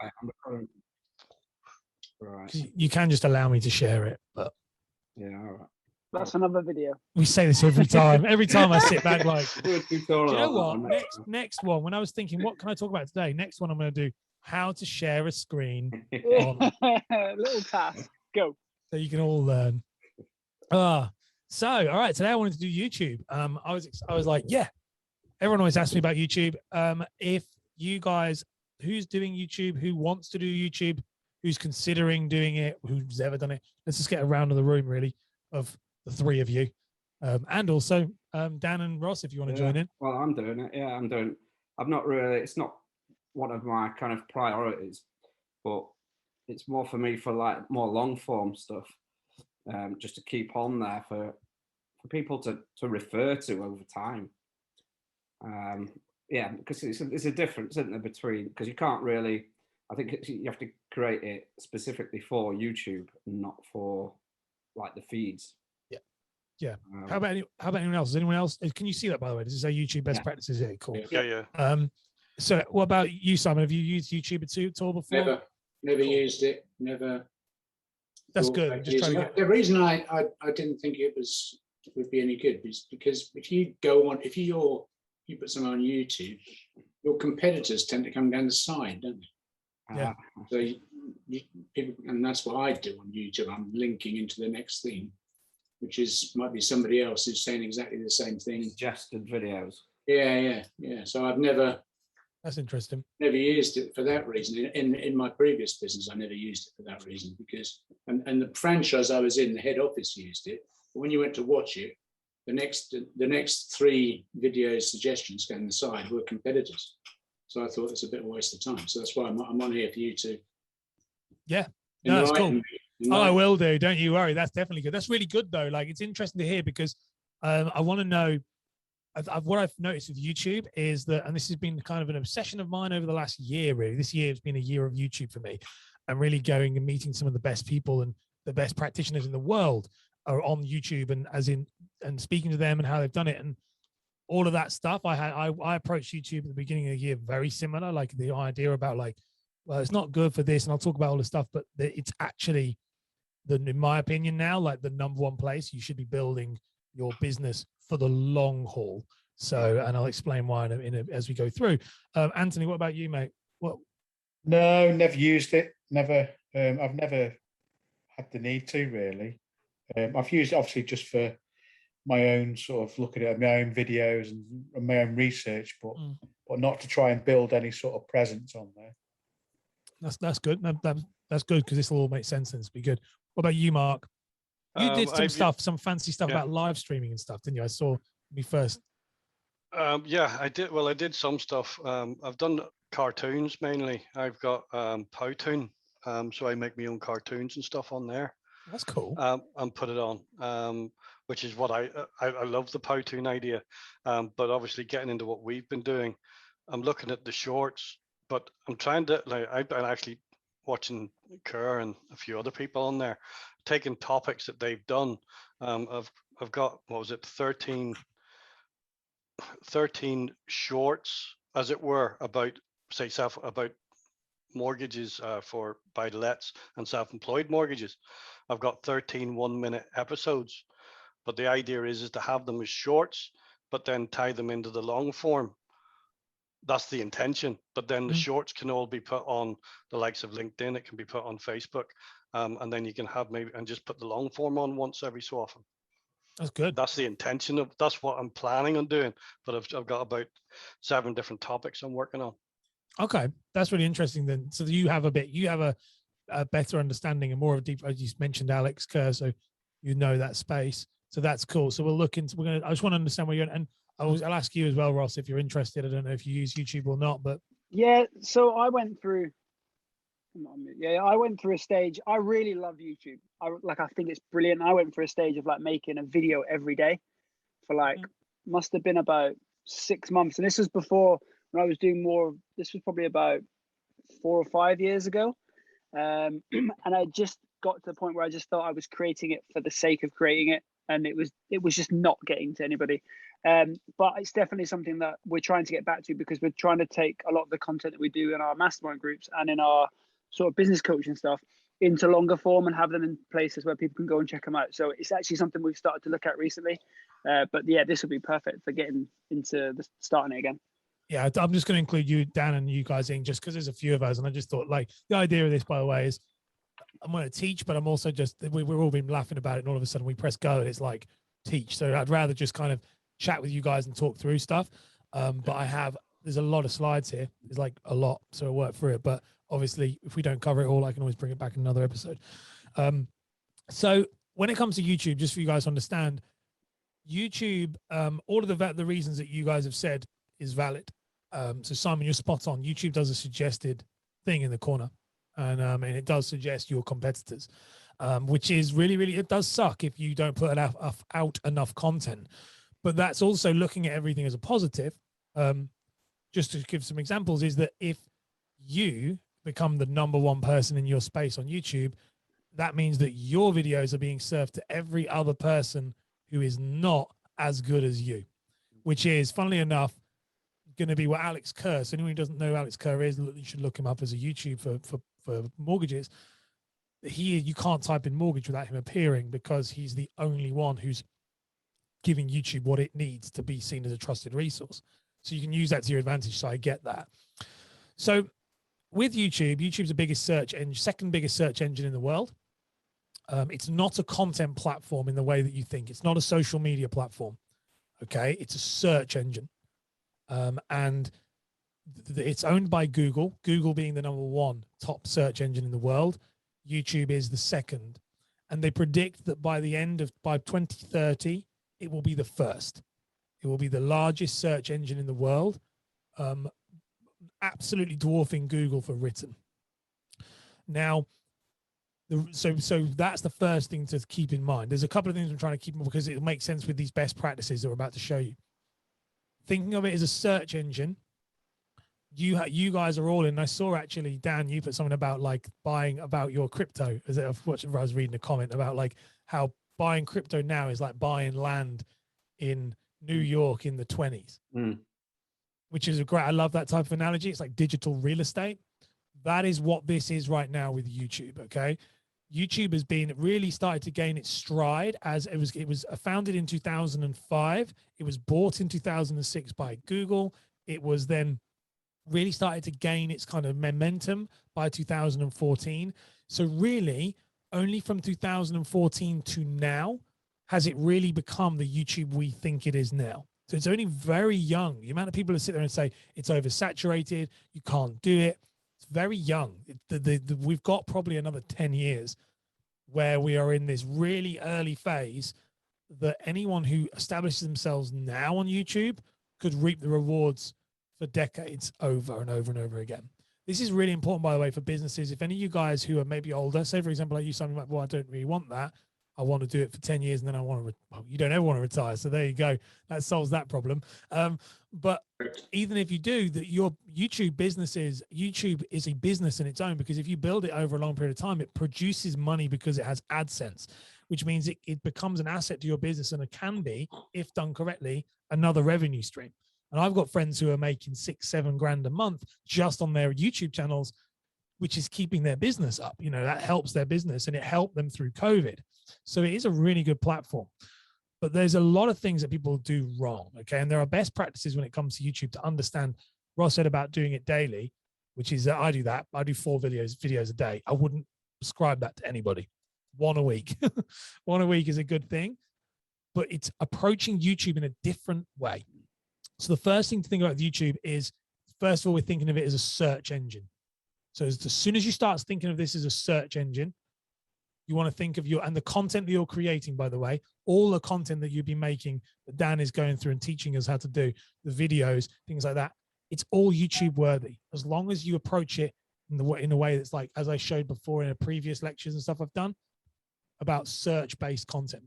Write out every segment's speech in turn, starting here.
I'm the current. Right. You can just allow me to share it, but yeah, all right. That's another video. We say this every time. Every time I sit back, like, Do you know what? Next one. When I was thinking, what can I talk about today? Next one, I'm going to do how to share a screen. Little task. Go. So you can all learn. So all right. Today I wanted to do YouTube. I was like, yeah. Everyone always asks me about YouTube. If you guys, who's doing YouTube, who wants to do YouTube, who's considering doing it, who's ever done it, let's just get a round of the room, really, of the three of you, and also Dan and Ross, if you want to join in. Well, I'm doing it. Yeah, I'm doing. I've not really. It's not one of my kind of priorities, but it's more for me for like more long form stuff, just to keep on there for people to refer to over time. Yeah, because it's a difference, isn't there, between, because you can't really. I think you have to create it specifically for YouTube, not for like the feeds. Yeah. How about anyone else? Is anyone else? Can you see that, by the way? Does it say YouTube best practices? Yeah, cool. Yeah. So what about you, Simon? Have you used YouTube at all before? Never used it. Never. That's good. I'm just trying to get... The reason I didn't think it would be any good is because if you put something on YouTube, your competitors tend to come down the side, don't they? Yeah. So people, and that's what I do on YouTube. I'm linking into the next thing, which might be somebody else who's saying exactly the same thing. Suggested videos. Yeah. So I've never. That's interesting. Never used it for that reason. In my previous business, I never used it for that reason because, and the franchise I was in, the head office used it. But when you went to watch it, the next three video suggestions down the side were competitors. So I thought it's a bit of a waste of time. So that's why I'm on here for you to. Yeah, no, that's cool. I will do. Don't you worry. That's definitely good. That's really good though. Like, it's interesting to hear because I want to know. What I've noticed with YouTube is that, and this has been kind of an obsession of mine over the last year, really. This year has been a year of YouTube for me, and really going and meeting some of the best people and the best practitioners in the world are on YouTube, and speaking to them and how they've done it and all of that stuff. I approached YouTube at the beginning of the year very similar, like the idea about like, well, it's not good for this, and I'll talk about all this stuff, but it's actually in my opinion now, like the number one place you should be building your business for the long haul. So, and I'll explain why as we go through. Anthony, what about you, mate? What? No, never used it. Never. I've never had the need to really. I've used it obviously just for my own sort of looking at my own videos and my own research, but not to try and build any sort of presence on there. That's good. That's good because this will all make sense and it's be good. What about you, Mark? You did some fancy stuff about live streaming and stuff, didn't you? I saw me first. Yeah, I did. Well, I did some stuff. I've done cartoons mainly. I've got Powtoon, so I make my own cartoons and stuff on there. That's cool. And put it on, which is what I love the Powtoon idea. But obviously, getting into what we've been doing, I'm looking at the shorts, but I'm trying to I've been actually watching Kerr and a few other people on there, taking topics that they've done. I've got, what was it, 13 shorts, as it were, about about mortgages for buy-to-lets and self-employed mortgages. I've got 13 1-minute episodes, but the idea is to have them as shorts, but then tie them into the long form. That's the intention, but then the shorts can all be put on the likes of LinkedIn. It can be put on Facebook, and then you can have and just put the long form on once every so often. That's good. That's the intention of. That's what I'm planning on doing. But I've got about 7 different topics I'm working on. Okay, that's really interesting. Then, so you have a better understanding and more of a deep. As you mentioned, Alex Kerr, so you know that space. So that's cool. So we'll look into. I just want to understand where you're. And I'll ask you as well, Ross, if you're interested. I don't know if you use YouTube or not, but yeah. So I went through. I went through a stage. I really love YouTube. I think it's brilliant. I went through a stage of like making a video every day for like must have been about 6 months, and this was before when I was doing more. This was probably about 4 or 5 years ago, and I just got to the point where I just thought I was creating it for the sake of creating it. And it was just not getting to anybody. But it's definitely something that we're trying to get back to, because we're trying to take a lot of the content that we do in our mastermind groups and in our sort of business coaching stuff into longer form and have them in places where people can go and check them out. So it's actually something we've started to look at recently. But yeah, this will be perfect for getting into the starting it again. Yeah, I'm just going to include you, Dan, and you guys in, just because there's a few of us. And I just thought, like, the idea of this, by the way, is I'm going to teach, but I'm also just, we've all been laughing about it. And all of a sudden we press go and it's like, teach. So I'd rather just kind of chat with you guys and talk through stuff. But there's a lot of slides here. There's like a lot. So I'll work through it. But obviously, if we don't cover it all, I can always bring it back in another episode. So when it comes to YouTube, just for you guys to understand, YouTube, all of the reasons that you guys have said is valid. So Simon, you're spot on. YouTube does a suggested thing in the corner, and it does suggest your competitors, which is really, it does suck if you don't put out enough content. But that's also looking at everything as a positive. Just to give some examples, is that if you become the #1 person in your space on YouTube, that means that your videos are being served to every other person who is not as good as you, which is, funnily enough, going to be what Alex Kerr. So anyone who doesn't know who Alex Kerr is, you should look him up as a YouTube for mortgages. You can't type in mortgage without him appearing, because he's the only one who's giving YouTube what it needs to be seen as a trusted resource. So you can use that to your advantage. So I get that. So with YouTube's the biggest search engine, second biggest search engine in the world. It's not a content platform in the way that you think. It's not a social media platform. Okay. It's a search engine. And it's owned by Google, Google being the #1 top search engine in the world. YouTube is the second. And they predict that by 2030, it will be the first. It will be the largest search engine in the world, absolutely dwarfing Google for written. Now, so that's the first thing to keep in mind. There's a couple of things I'm trying to keep in, because it'll make sense with these best practices that we're about to show you. Thinking of it as a search engine, you guys are all in. I saw actually, Dan, you put something about like buying about your crypto. I was reading a comment about like how buying crypto now is like buying land in New York in the 20s, which is I love that type of analogy. It's like digital real estate. That is what this is right now with YouTube. Okay. YouTube has been really started to gain its stride as it was founded in 2005. It was bought in 2006 by Google. It was then really started to gain its kind of momentum by 2014. So really only from 2014 to now has it really become the YouTube we think it is now. So it's only very young. The amount of people who sit there and say it's oversaturated, you can't do it. It's very young. We've got probably another 10 years where we are in this really early phase that anyone who establishes themselves now on YouTube could reap the rewards for decades over and over and over again. This is really important, by the way, for businesses. If any of you guys who are maybe older, say, for example, like you, something like, well, I don't really want that. I want to do it for 10 years and then I want to, well, you don't ever want to retire. So there you go. That solves that problem. But even if you do, that your YouTube is a business in its own, because if you build it over a long period of time, it produces money because it has AdSense, which means it becomes an asset to your business, and it can be, if done correctly, another revenue stream. And I've got friends who are making $6-7 grand a month just on their YouTube channels, which is keeping their business up. You know, that helps their business, and it helped them through COVID. So it is a really good platform. But there's a lot of things that people do wrong, okay? And there are best practices when it comes to YouTube to understand. Ross said about doing it daily, which is I do that. I do 4 videos a day. I wouldn't prescribe that to anybody. 1 a week. 1 a week is a good thing, but it's approaching YouTube in a different way. So the first thing to think about YouTube is, first of all, we're thinking of it as a search engine. So as soon as you start thinking of this as a search engine, you want to think of and the content that you're creating, by the way, all the content that you've been making, that Dan is going through and teaching us how to do, the videos, things like that, it's all YouTube worthy. As long as you approach it in a way that's like, as I showed before in a previous lectures and stuff I've done about search-based content.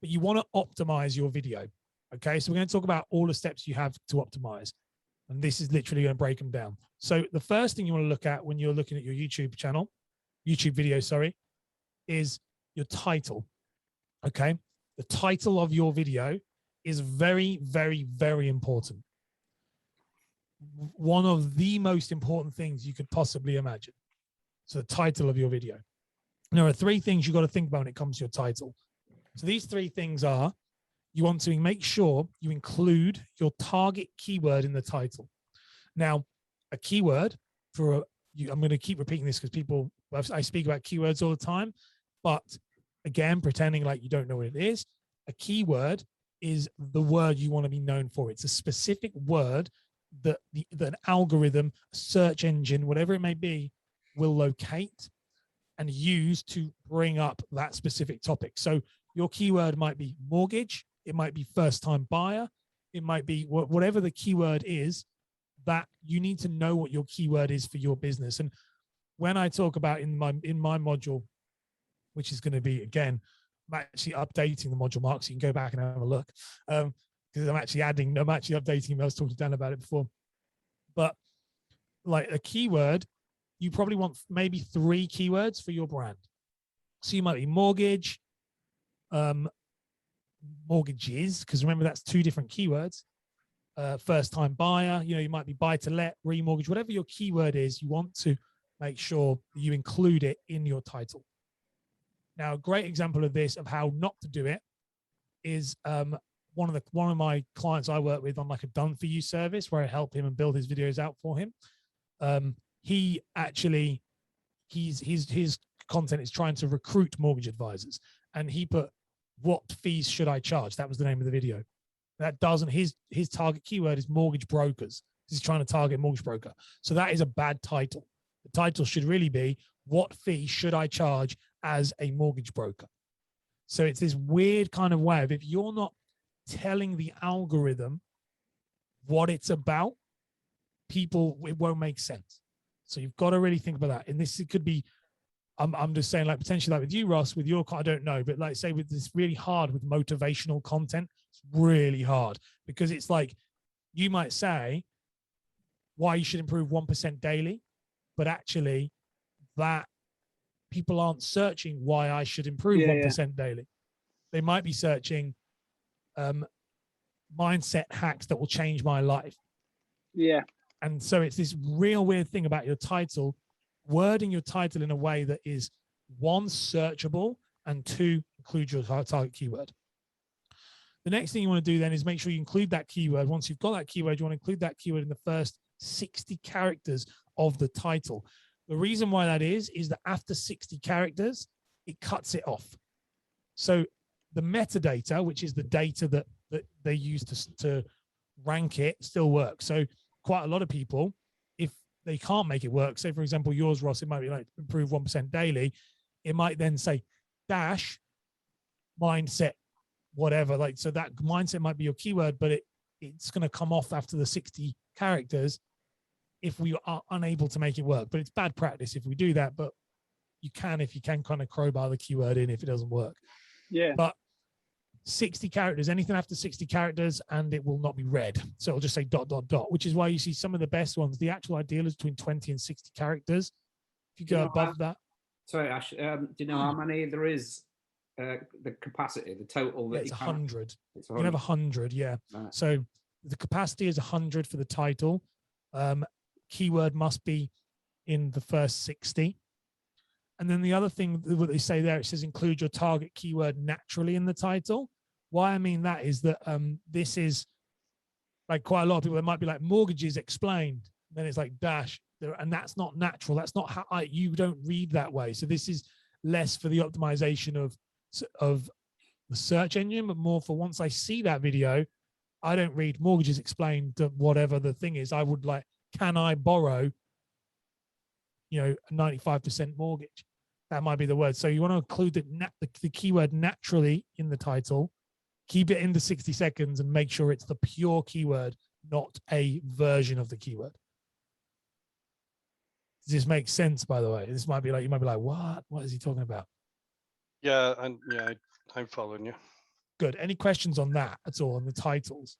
But you want to optimize your video. Okay, so we're going to talk about all the steps you have to optimize. And this is literally going to break them down. So the first thing you want to look at when you're looking at your YouTube video, is your title. Okay, the title of your video is very, very, very important. One of the most important things you could possibly imagine. So the title of your video. And there are 3 things you've got to think about when it comes to your title. So these 3 things are, you want to make sure you include your target keyword in the title. Now, a keyword for I'm going to keep repeating this because I speak about keywords all the time, but again, pretending like you don't know what it is. A keyword is the word you want to be known for. It's a specific word that an algorithm, search engine, whatever it may be, will locate and use to bring up that specific topic. So your keyword might be mortgage, it might be first-time buyer, it might be whatever the keyword is, that you need to know what your keyword is for your business. And when I talk about in my module, which is going to be, again, I'm actually updating the module, Mark, so you can go back and have a look, because I'm actually updating him. I was talking to Dan about it before. But like a keyword, you probably want maybe 3 keywords for your brand. So you might be mortgage, mortgages, because remember that's 2 different keywords. First time buyer, you might be buy to let, remortgage, whatever your keyword is, you want to make sure you include it in your title. Now, a great example of this, of how not to do it, is one of my clients I work with on like a done for you service where I help him and build his videos out for him. He actually, his content is trying to recruit mortgage advisors, and he put, what fees should I charge? That was the name of the video. That doesn't, his target keyword is mortgage brokers. He's trying to target mortgage broker. So that is a bad title. The title should really be, what fee should I charge as a mortgage broker? So it's this weird kind of way of, if you're not telling the algorithm what it's about, it won't make sense. So you've got to really think about that. And this, it could be, I'm just saying, like potentially like with you, Ross, with your, I don't know, but like say with this, really hard with motivational content, it's really hard because it's like, you might say why you should improve 1% daily, but actually that people aren't searching why I should improve 1% daily. They might be searching mindset hacks that will change my life. Yeah. And so it's this real weird thing about your title, wording your title in a way that is 1, searchable, and 2, include your target keyword. The next thing you want to do then is make sure you include that keyword. Once you've got that keyword, you want to include that keyword in the first 60 characters of the title. The reason why that is that after 60 characters, it cuts it off. So the metadata, which is the data that they use to rank it, still works. So quite a lot of people, if they can't make it work, say for example yours, Ross, it might be like improve 1% daily, it might then say dash mindset whatever, like, so that mindset might be your keyword, but it's going to come off after the 60 characters if we are unable to make it work. But it's bad practice if we do that, but you can, if you can kind of crowbar the keyword in if it doesn't work. Yeah. But 60 characters, anything after 60 characters, and it will not be read. So it'll just say ... which is why you see some of the best ones. The actual ideal is between 20 and 60 characters. If you go above that. Sorry, Ash, do you know how many there is, the capacity, the total? That it's 100. It's 100. You can have 100, yeah. Right. So the capacity is 100 for the title. Keyword must be in the first 60. And then the other thing, what they say there, it says include your target keyword naturally in the title. Why I mean that is that this is like quite a lot of people, it might be like mortgages explained. Then it's like dash, and that's not natural. That's not how you don't read that way. So this is less for the optimization of the search engine, but more for once I see that video, I don't read mortgages explained to whatever the thing is. I would like, can I borrow, a 95% mortgage? That might be the word. So you want to include the keyword naturally in the title, keep it in the 60 seconds and make sure it's the pure keyword, not a version of the keyword. Does this make sense, by the way? This might be like, you might be like, what is he talking about? Yeah, and yeah, I'm following you. Good. Any questions on that at all, on the titles?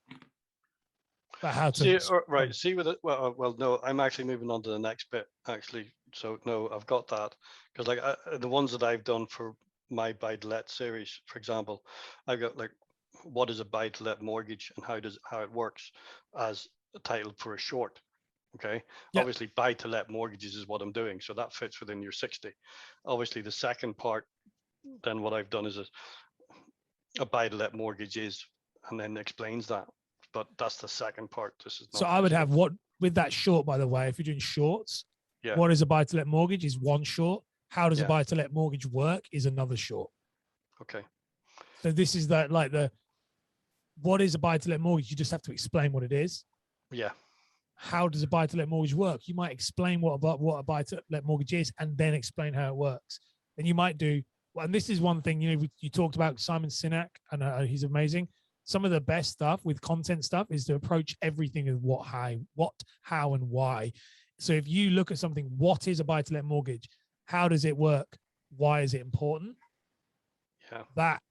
About how to see, right. See with it. Well, no, I'm actually moving on to the next bit. Actually, so no, I've got that because like the ones that I've done for my buy to let series, for example, I've got like what is a buy-to-let mortgage and how it works as a title for a short. Okay. Yep. Obviously, buy-to-let mortgages is what I'm doing, so that fits within your 60. Obviously, the second part, then what I've done is a buy-to-let mortgage is, and then explains that. But that's the second part. This is not. So I would have what with that short, by the way, if you're doing shorts, Yeah. what is a buy-to-let mortgage is one short. How does a Yeah. buy-to-let mortgage work is another short. Okay. So this is that like what is a buy-to-let mortgage? You just have to explain what it is. Yeah. How does a buy-to-let mortgage work? You might explain what a buy-to-let mortgage is and then explain how it works. And you might do, and this is one thing, you talked about Simon Sinek, and he's amazing. Some of the best stuff with content stuff is to approach everything with what, how, and why. So if you look at something, what is a buy-to-let mortgage? How does it work? Why is it important? Yeah. That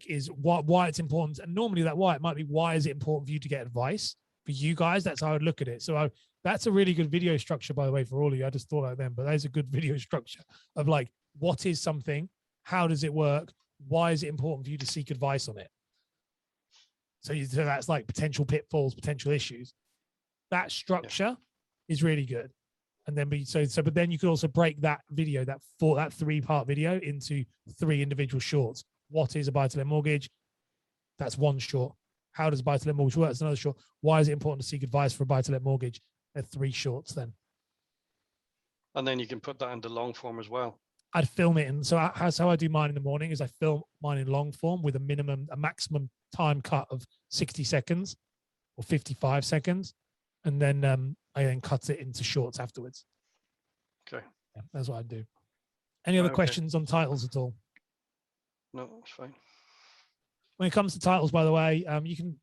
is why it's important. And normally that why it might be, why is it important for you to get advice? For you guys, that's how I would look at it. So that's a really good video structure, by the way, for all of you. I just thought of them, but there's a good video structure of like, what is something? How does it work? Why is it important for you to seek advice on it? So that's like potential pitfalls, potential issues. That structure is really good. And then but then you could also break that video, that 3-part video into 3 individual shorts. What is a buy-to-let mortgage? That's one short. How does buy-to-let mortgage work? That's another short. Why is it important to seek advice for a buy-to-let mortgage? They're 3 shorts then. And then you can put that into long form as well. I'd film it. And so that's how I do mine in the morning is I film mine in long form with a maximum time cut of 60 seconds or 55 seconds. And then I then cut it into shorts afterwards. Okay. Yeah, that's what I do. Any other questions on titles at all? No, that's fine. When it comes to titles, by the way, you can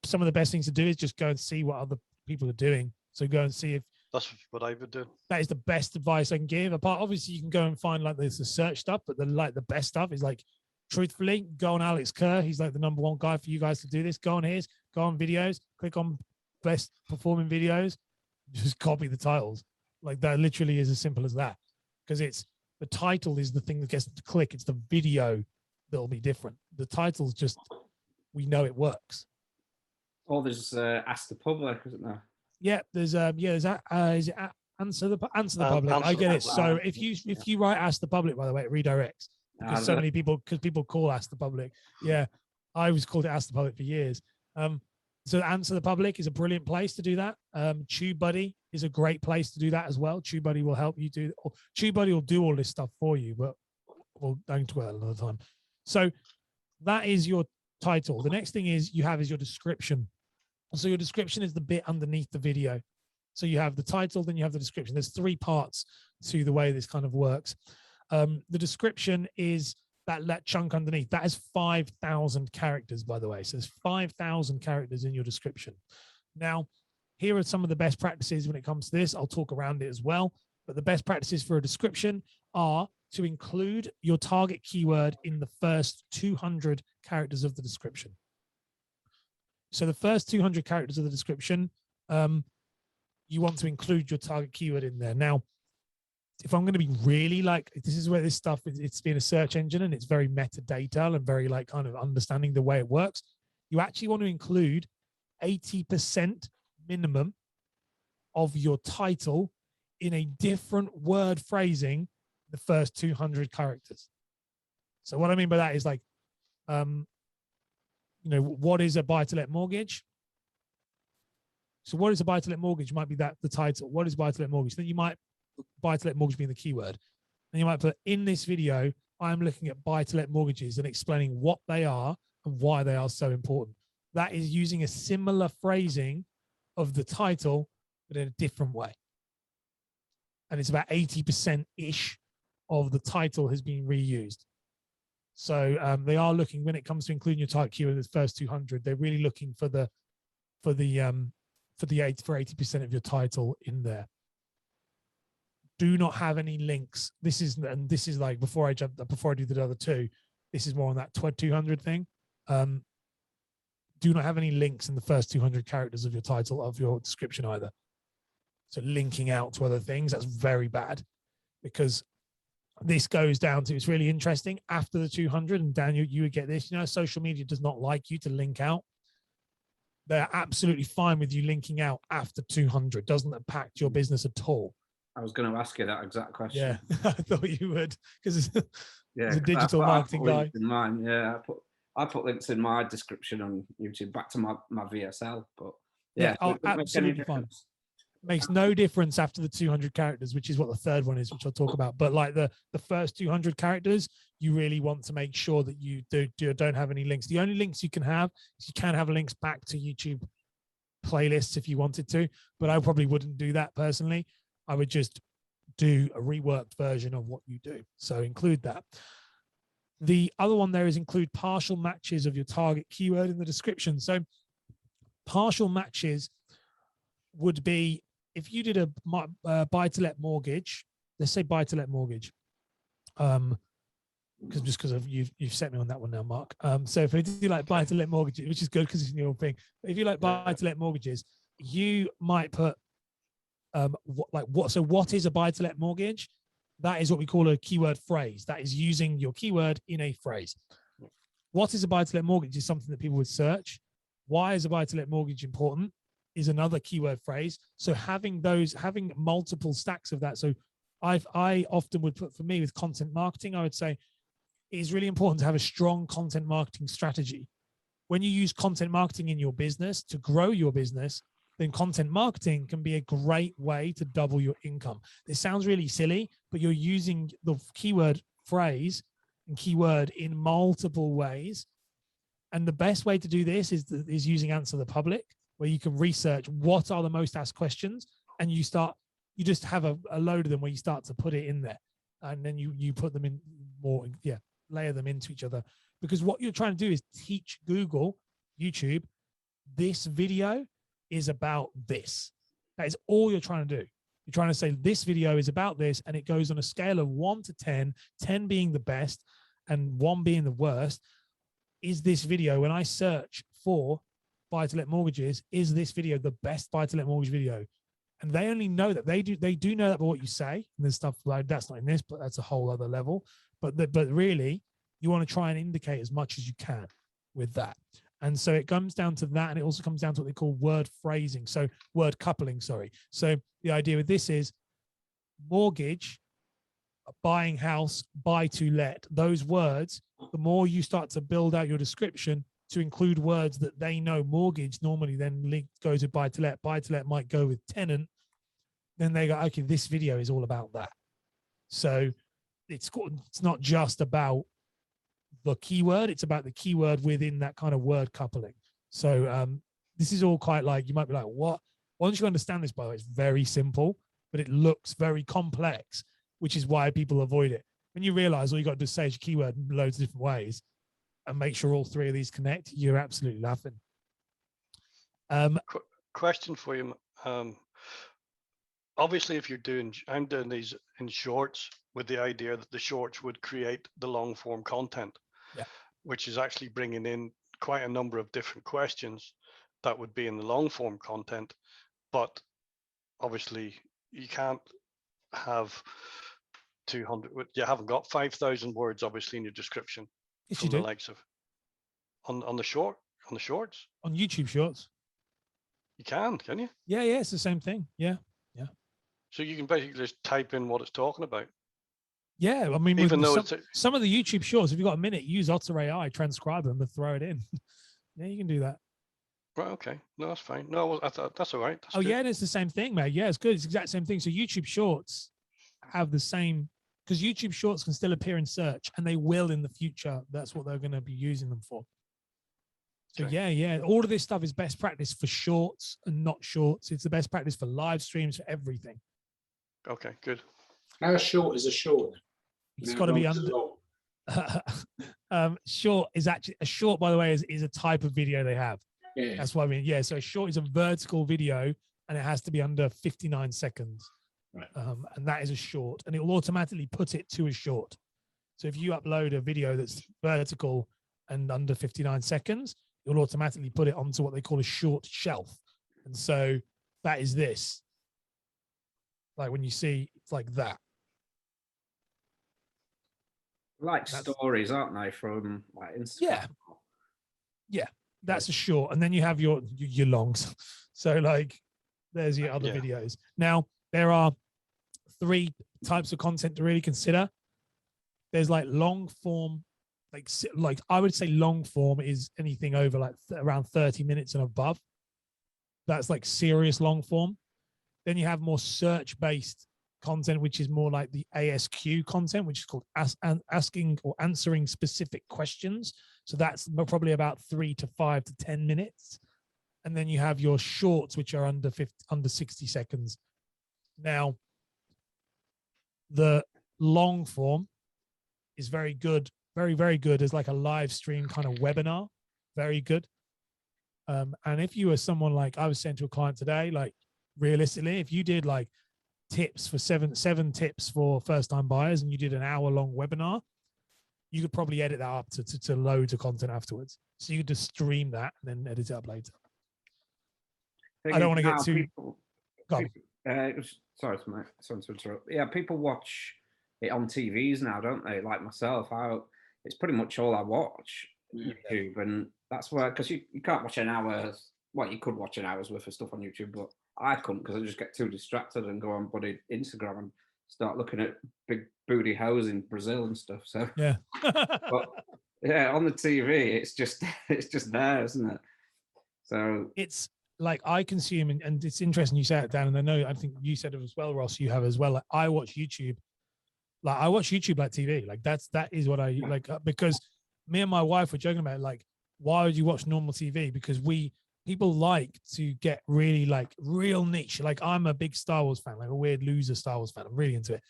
some of the best things to do is just go and see what other people are doing. So go and see if that's what I would do. That is the best advice I can give. Apart, obviously, you can go and find like the search stuff, but the best stuff is like, truthfully, go on Alex Kerr. He's like the #1 guy for you guys to do this. Go on his, go on videos, click on best performing videos, just copy the titles. Like that literally is as simple as that. Because the title is the thing that gets them to click. It's the video that'll be different. The title's just, we know it works. Or there's Ask the Public, isn't there? Yeah, there's is it answer the public. I get it. So if you write Ask the Public, by the way, it redirects because so many people call Ask the Public. Yeah, I was called it Ask the Public for years. So Answer the Public is a brilliant place to do that. TubeBuddy is a great place to do that as well. TubeBuddy will help you do. Or TubeBuddy will do all this stuff for you, but we'll don't talk about that another time. So that is your title. The next thing is your description. So your description is the bit underneath the video. So you have the title, then you have the description. There's 3 parts to the way this kind of works. The description is that chunk underneath. That is 5,000 characters, by the way. So there's 5,000 characters in your description. Now, here are some of the best practices when it comes to this. I'll talk around it as well. But the best practices for a description are to include your target keyword in the first 200 characters of the description. So the first 200 characters of the description, you want to include your target keyword in there. Now, if I'm going to be really this is where this stuff is, it's been a search engine and it's very metadata and very kind of understanding the way it works. You actually want to include 80% minimum of your title in a different word phrasing the first 200 characters. So what I mean by that is what is a buy-to-let mortgage? So what is a buy-to-let mortgage might be the title. What is buy-to-let mortgage? Then you might buy-to-let mortgage being the keyword. And you might put in this video, I'm looking at buy-to-let mortgages and explaining what they are and why they are so important. That is using a similar phrasing of the title, but in a different way. And it's about 80%-ish of the title has been reused. So they are looking, when it comes to including your target keyword in the first 200, they're really looking for 80% of your title in there. Do not have any links. This is like before I do the other 2. This is more on that 200 thing. Do not have any links in the first 200 characters of your title of your description either. So linking out to other things, that's very bad, because this goes down to, it's really interesting. After the 200, and Daniel, you would get this, you know, social media does not like you to link out. They're absolutely fine with you linking out after 200. Doesn't impact your business at all. I was going to ask you that exact question. Yeah, I thought you would, because it's Yeah, a digital marketing guy. In mine, yeah, I put links in my description on YouTube back to my VSL, but yeah, oh, absolutely fine. Makes no difference after the 200 characters, which is what the third one is, which I'll talk about. But like the first 200 characters, you really want to make sure that you don't have any links. The only links you can have is you can have links back to YouTube playlists if you wanted to, but I probably wouldn't do that personally. I would just do a reworked version of what you do. So include that. The other one there is include partial matches of your target keyword in the description. So partial matches would be, if you did a buy-to-let mortgage, let's say buy-to-let mortgage, because you've set me on that one now, Mark. So if you do like buy-to-let mortgages, which is good because it's your thing, but if you like buy-to-let mortgages, you might put what is a buy-to-let mortgage? That is what we call a keyword phrase. That is using your keyword in a phrase. What is a buy-to-let mortgage is something that people would search. Why is a buy-to-let mortgage important is another keyword phrase. So having multiple stacks of that. So I often would put, for me with content marketing, I would say it is really important to have a strong content marketing strategy. When you use content marketing in your business to grow your business, then content marketing can be a great way to double your income. This sounds really silly, but you're using the keyword phrase and keyword in multiple ways. And the best way to do this is using Answer the Public, where you can research what are the most asked questions, and you just have a load of them where you start to put it in there, and then you put them in more, layer them into each other. Because what you're trying to do is teach Google, YouTube, this video is about this. That is all you're trying to do. You're trying to say this video is about this, and it goes on a scale of 1 to 10, 10 being the best and 1 being the worst. Is this video, when I search for buy-to-let mortgages, is this video the best buy-to-let mortgage video? And they only know that. They do know that by what you say. And there's stuff like that's not in this, but that's a whole other level. But really, you want to try and indicate as much as you can with that. And so it comes down to that, and it also comes down to what they call word phrasing. So word coupling, sorry. So the idea with this is mortgage, buying house, buy to let. Those words, the more you start to build out your description to include words that they know, mortgage normally then goes with buy to let. Buy to let might go with tenant. Then they go, okay, this video is all about that. So it's not just about the keyword, it's about the keyword within that kind of word coupling. So this is all quite like, you might be like, what? Once you understand this, by the way, it's very simple, but it looks very complex, which is why people avoid it. When you realize all you got to do is say your keyword in loads of different ways and make sure all three of these connect, you're absolutely laughing. Question for you. Obviously, if I'm doing these in shorts with the idea that the shorts would create the long form content, which is actually bringing in quite a number of different questions that would be in the long form content. But obviously, you can't have 200. You haven't got 5,000 words, obviously, in your description. Yes, from you do. The likes of on the shorts on YouTube Shorts. You can you? Yeah, it's the same thing. Yeah. So you can basically just type in what it's talking about. Yeah, I mean, even though some of the YouTube Shorts, if you've got a minute, use Otter AI, transcribe them, and throw it in. Yeah, you can do that. Right. Okay. No, that's fine. No, I thought that's all right. That's good. Yeah, it's the same thing, mate. Yeah, it's good. It's the exact same thing. So YouTube Shorts have the same, because YouTube Shorts can still appear in search, and they will in the future. That's what they're going to be using them for. So yeah, all of this stuff is best practice for shorts and not shorts. It's the best practice for live streams, for everything. Okay, good. How short is a short? It's got to be under. Short is actually a short, by the way, is a type of video they have. Yeah. That's what I mean. Yeah, so a short is a vertical video, and it has to be under 59 seconds. Right. And that is a short, and it will automatically put it to a short. So if you upload a video that's vertical and under 59 seconds, it will automatically put it onto what they call a short shelf. And so that is this. Like when you see, it's like that. like stories, aren't they, from like Instagram? Yeah, that's a short, and then you have your longs. So like, there's your other videos. Now there are 3 types of content to really consider. There's like long form, like I would say long form is anything over like around 30 minutes and above. That's like serious long form. Then you have more search based content, which is more like the ASQ content, which is called asking or answering specific questions. So that's probably about 3 to 5 to 10 minutes. And then you have your shorts, which are under 60 seconds. Now, the long form is very good, very, very good as like a live stream kind of webinar. Very good. And if you were someone like I was saying to a client today, like realistically, if you did like tips for seven tips for first time buyers and you did an hour-long webinar, you could probably edit that up to loads of content afterwards. So you could just stream that and then edit it up later. I don't want to get too. Sorry to interrupt. Yeah, people watch it on TVs now, don't they? Like myself, it's pretty much all I watch YouTube, and that's where, because you can't watch an hour. Well, you could watch an hour's worth of stuff on YouTube, but I couldn't because I just get too distracted and go on bloody Instagram and start looking at big booty hoes in Brazil and stuff. So yeah, but yeah, on the TV, it's just there, isn't it? So it's like I consume, and it's interesting you say it, Dan, and I know I think you said it as well, Ross. You have as well. Like, I watch YouTube, like TV. Like that is what I like, because me and my wife were joking about it, like, why would you watch normal TV? Because people like to get really like real niche. Like I'm a big Star Wars fan, like a weird loser Star Wars fan. I'm really into it.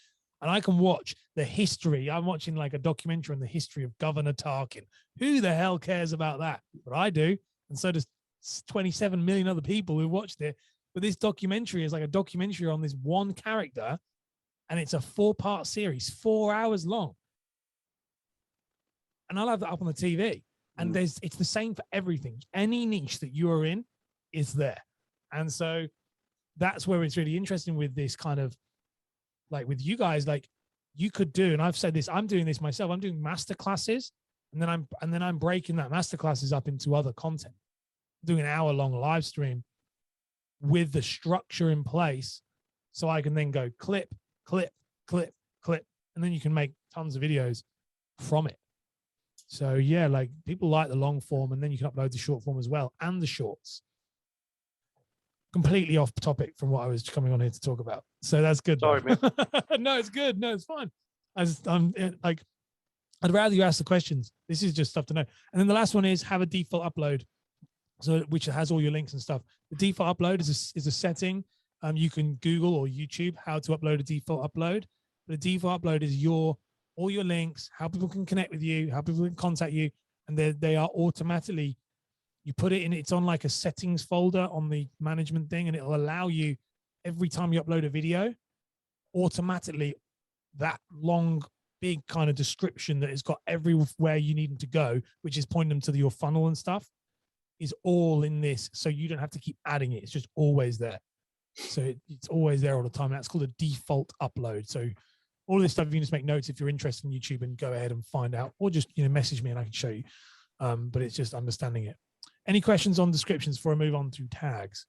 And I can watch the history. I'm watching like a documentary on the history of Governor Tarkin. Who the hell cares about that? But I do. And so does 27 million other people who watched it. But this documentary is like a documentary on this one character. And it's a 4-part series, 4 hours long. And I'll have that up on the TV. And it's the same for everything. Any niche that you are in is there. And so that's where it's really interesting with this kind of, like with you guys, like you could do, and I've said this, I'm doing this myself. I'm doing master classes, and then I'm breaking that master classes up into other content, doing an hour-long live stream with the structure in place. So I can then go clip, clip, clip, clip, and then you can make tons of videos from it. So yeah, like people like the long form, and then you can upload the short form as well, and the shorts. Completely off topic from what I was coming on here to talk about. So that's good. Sorry, man. No, it's good. No, it's fine. I'm like, I'd rather you ask the questions. This is just stuff to know. And then the last one is have a default upload, so which has all your links and stuff. The default upload is a setting. You can Google or YouTube how to upload a default upload. The default upload is all your links, how people can connect with you, how people can contact you, and they are automatically, you put it in, it's on like a settings folder on the management thing, and it'll allow you every time you upload a video, automatically that long, big kind of description that has got everywhere you need them to go, which is pointing them to your funnel and stuff, is all in this. So you don't have to keep adding it. It's just always there. So it's always there all the time. That's called a default upload. So all of this stuff, you can just make notes if you're interested in YouTube and go ahead and find out, or just, message me and I can show you. But it's just understanding it. Any questions on descriptions before I move on to tags?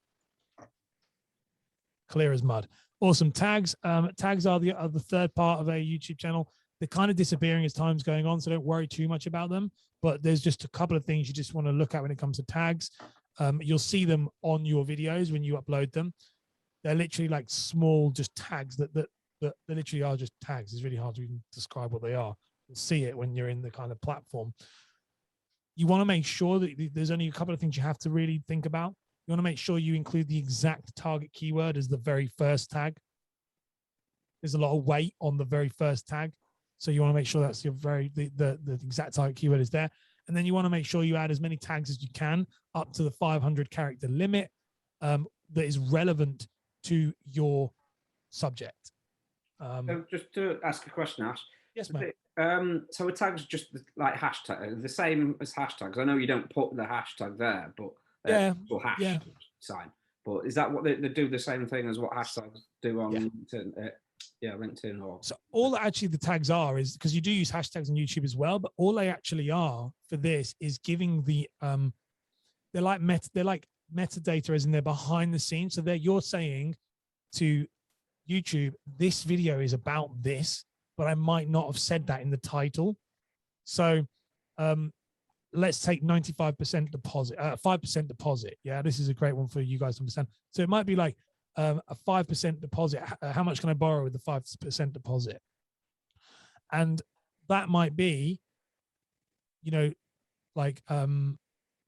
Clear as mud. Awesome. Tags. Tags are the third part of a YouTube channel. They're kind of disappearing as time's going on, so don't worry too much about them. But there's just a couple of things you just want to look at when it comes to tags. You'll see them on your videos when you upload them. They're literally like small, just tags that they literally are just tags. It's really hard to even describe what they are. You'll see it when you're in the kind of platform. You want to make sure that there's only a couple of things you have to really think about. You want to make sure you include the exact target keyword as the very first tag. There's a lot of weight on the very first tag. So you want to make sure that's the exact target keyword is there. And then you want to make sure you add as many tags as you can up to the 500 character limit that is relevant to your subject. So just to ask a question, Ash. Yes, mate. So are tags just like hashtag, the same as hashtags? I know you don't put the hashtag there, but sign. But is that what they do, the same thing as what hashtags do on internet? Yeah, LinkedIn or. So all that actually the tags are is, because you do use hashtags on YouTube as well, but all they actually are for this is giving the they're like metadata, as in they're behind the scenes. So you're saying to YouTube, this video is about this, but I might not have said that in the title. So let's take 95% deposit, 5% deposit. Yeah, this is a great one for you guys to understand. So it might be like a 5% deposit. How much can I borrow with the 5% deposit? And that might be, you know, like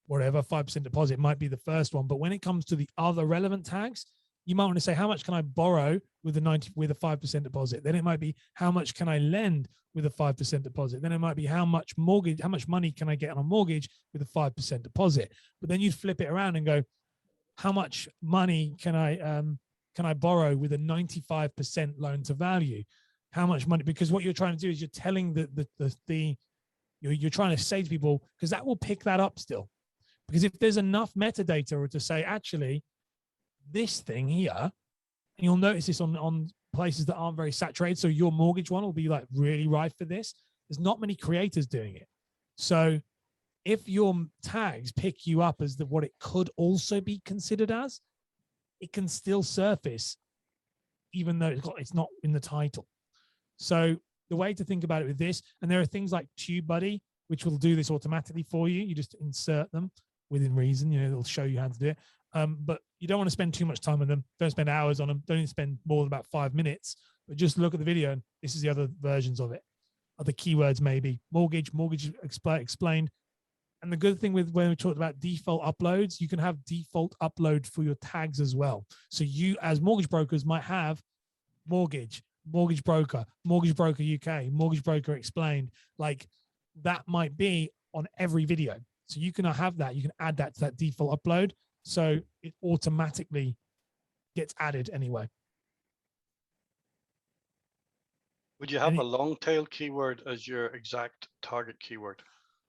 whatever, 5% deposit might be the first one. But when it comes to the other relevant tags, you might want to say, how much can I borrow with a 5% deposit? Then it might be, how much can I lend with a 5% deposit? Then it might be, how much money can I get on a mortgage with a 5% deposit? But then you'd flip it around and go, how much money can I borrow with a 95% loan to value? How much money? Because what you're trying to do is you're telling you're trying to say to people, because that will pick that up still. Because if there's enough metadata or to say, actually, this thing here, and you'll notice this on places that aren't very saturated. So your mortgage one will be like really rife for this. There's not many creators doing it. So if your tags pick you up as what it could also be considered as, it can still surface, even though it's not in the title. So the way to think about it with this, and there are things like TubeBuddy, which will do this automatically for you. You just insert them within reason, it'll show you how to do it. But you don't want to spend too much time on them. Don't spend hours on them. Don't even spend more than about 5 minutes, but just look at the video. And this is the other versions of it. Other keywords, maybe mortgage explained. And the good thing with when we talked about default uploads, you can have default upload for your tags as well. So you as mortgage brokers might have mortgage broker UK, mortgage broker explained. Like that might be on every video. So you can have that. You can add that to that default upload. So it automatically gets added anyway. Would you have a long tail keyword as your exact target keyword,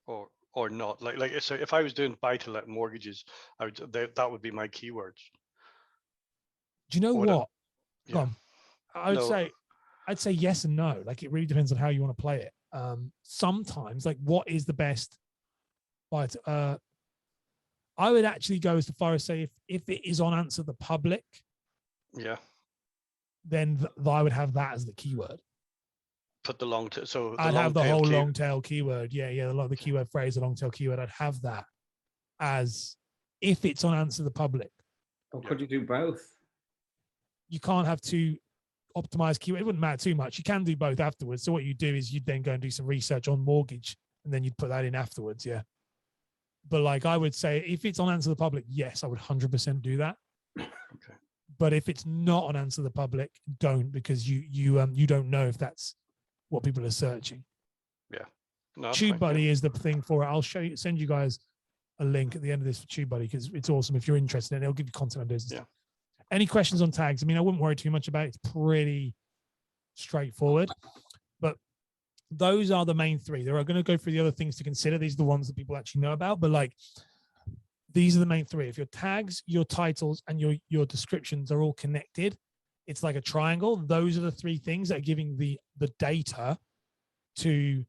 or not? Like so, if I was doing buy-to-let mortgages, that would be my keywords. Do you know what? Yeah. I'd say yes and no. Like it really depends on how you want to play it. Sometimes, like, what is the best? But I would actually go as far as say if it is on Answer the Public, yeah, then I would have that as the keyword. Put the long tail. So I'd have the whole long tail keyword. Yeah, the keyword phrase, the long tail keyword. I'd have that as if it's on Answer the Public. Or could you do both? You can't have two optimized keywords. It wouldn't matter too much. You can do both afterwards. So what you do is you'd then go and do some research on mortgage, and then you'd put that in afterwards. Yeah. But like I would say, if it's on Answer the Public, yes, I would 100% do that. Okay. But if it's not on Answer the Public, don't, because you don't know if that's what people are searching. Yeah. No, TubeBuddy is the thing for it. I'll send you guys a link at the end of this for TubeBuddy because it's awesome. If you're interested in it, it'll give you content ideas. Yeah. Any questions on tags? I mean, I wouldn't worry too much about it. It's pretty straightforward. But those are the main three. They're going to go through the other things to consider. These are the ones that people actually know about. But like, these are the main three. If your tags, your titles, and your descriptions are all connected, it's like a triangle. Those are the three things that are giving the data to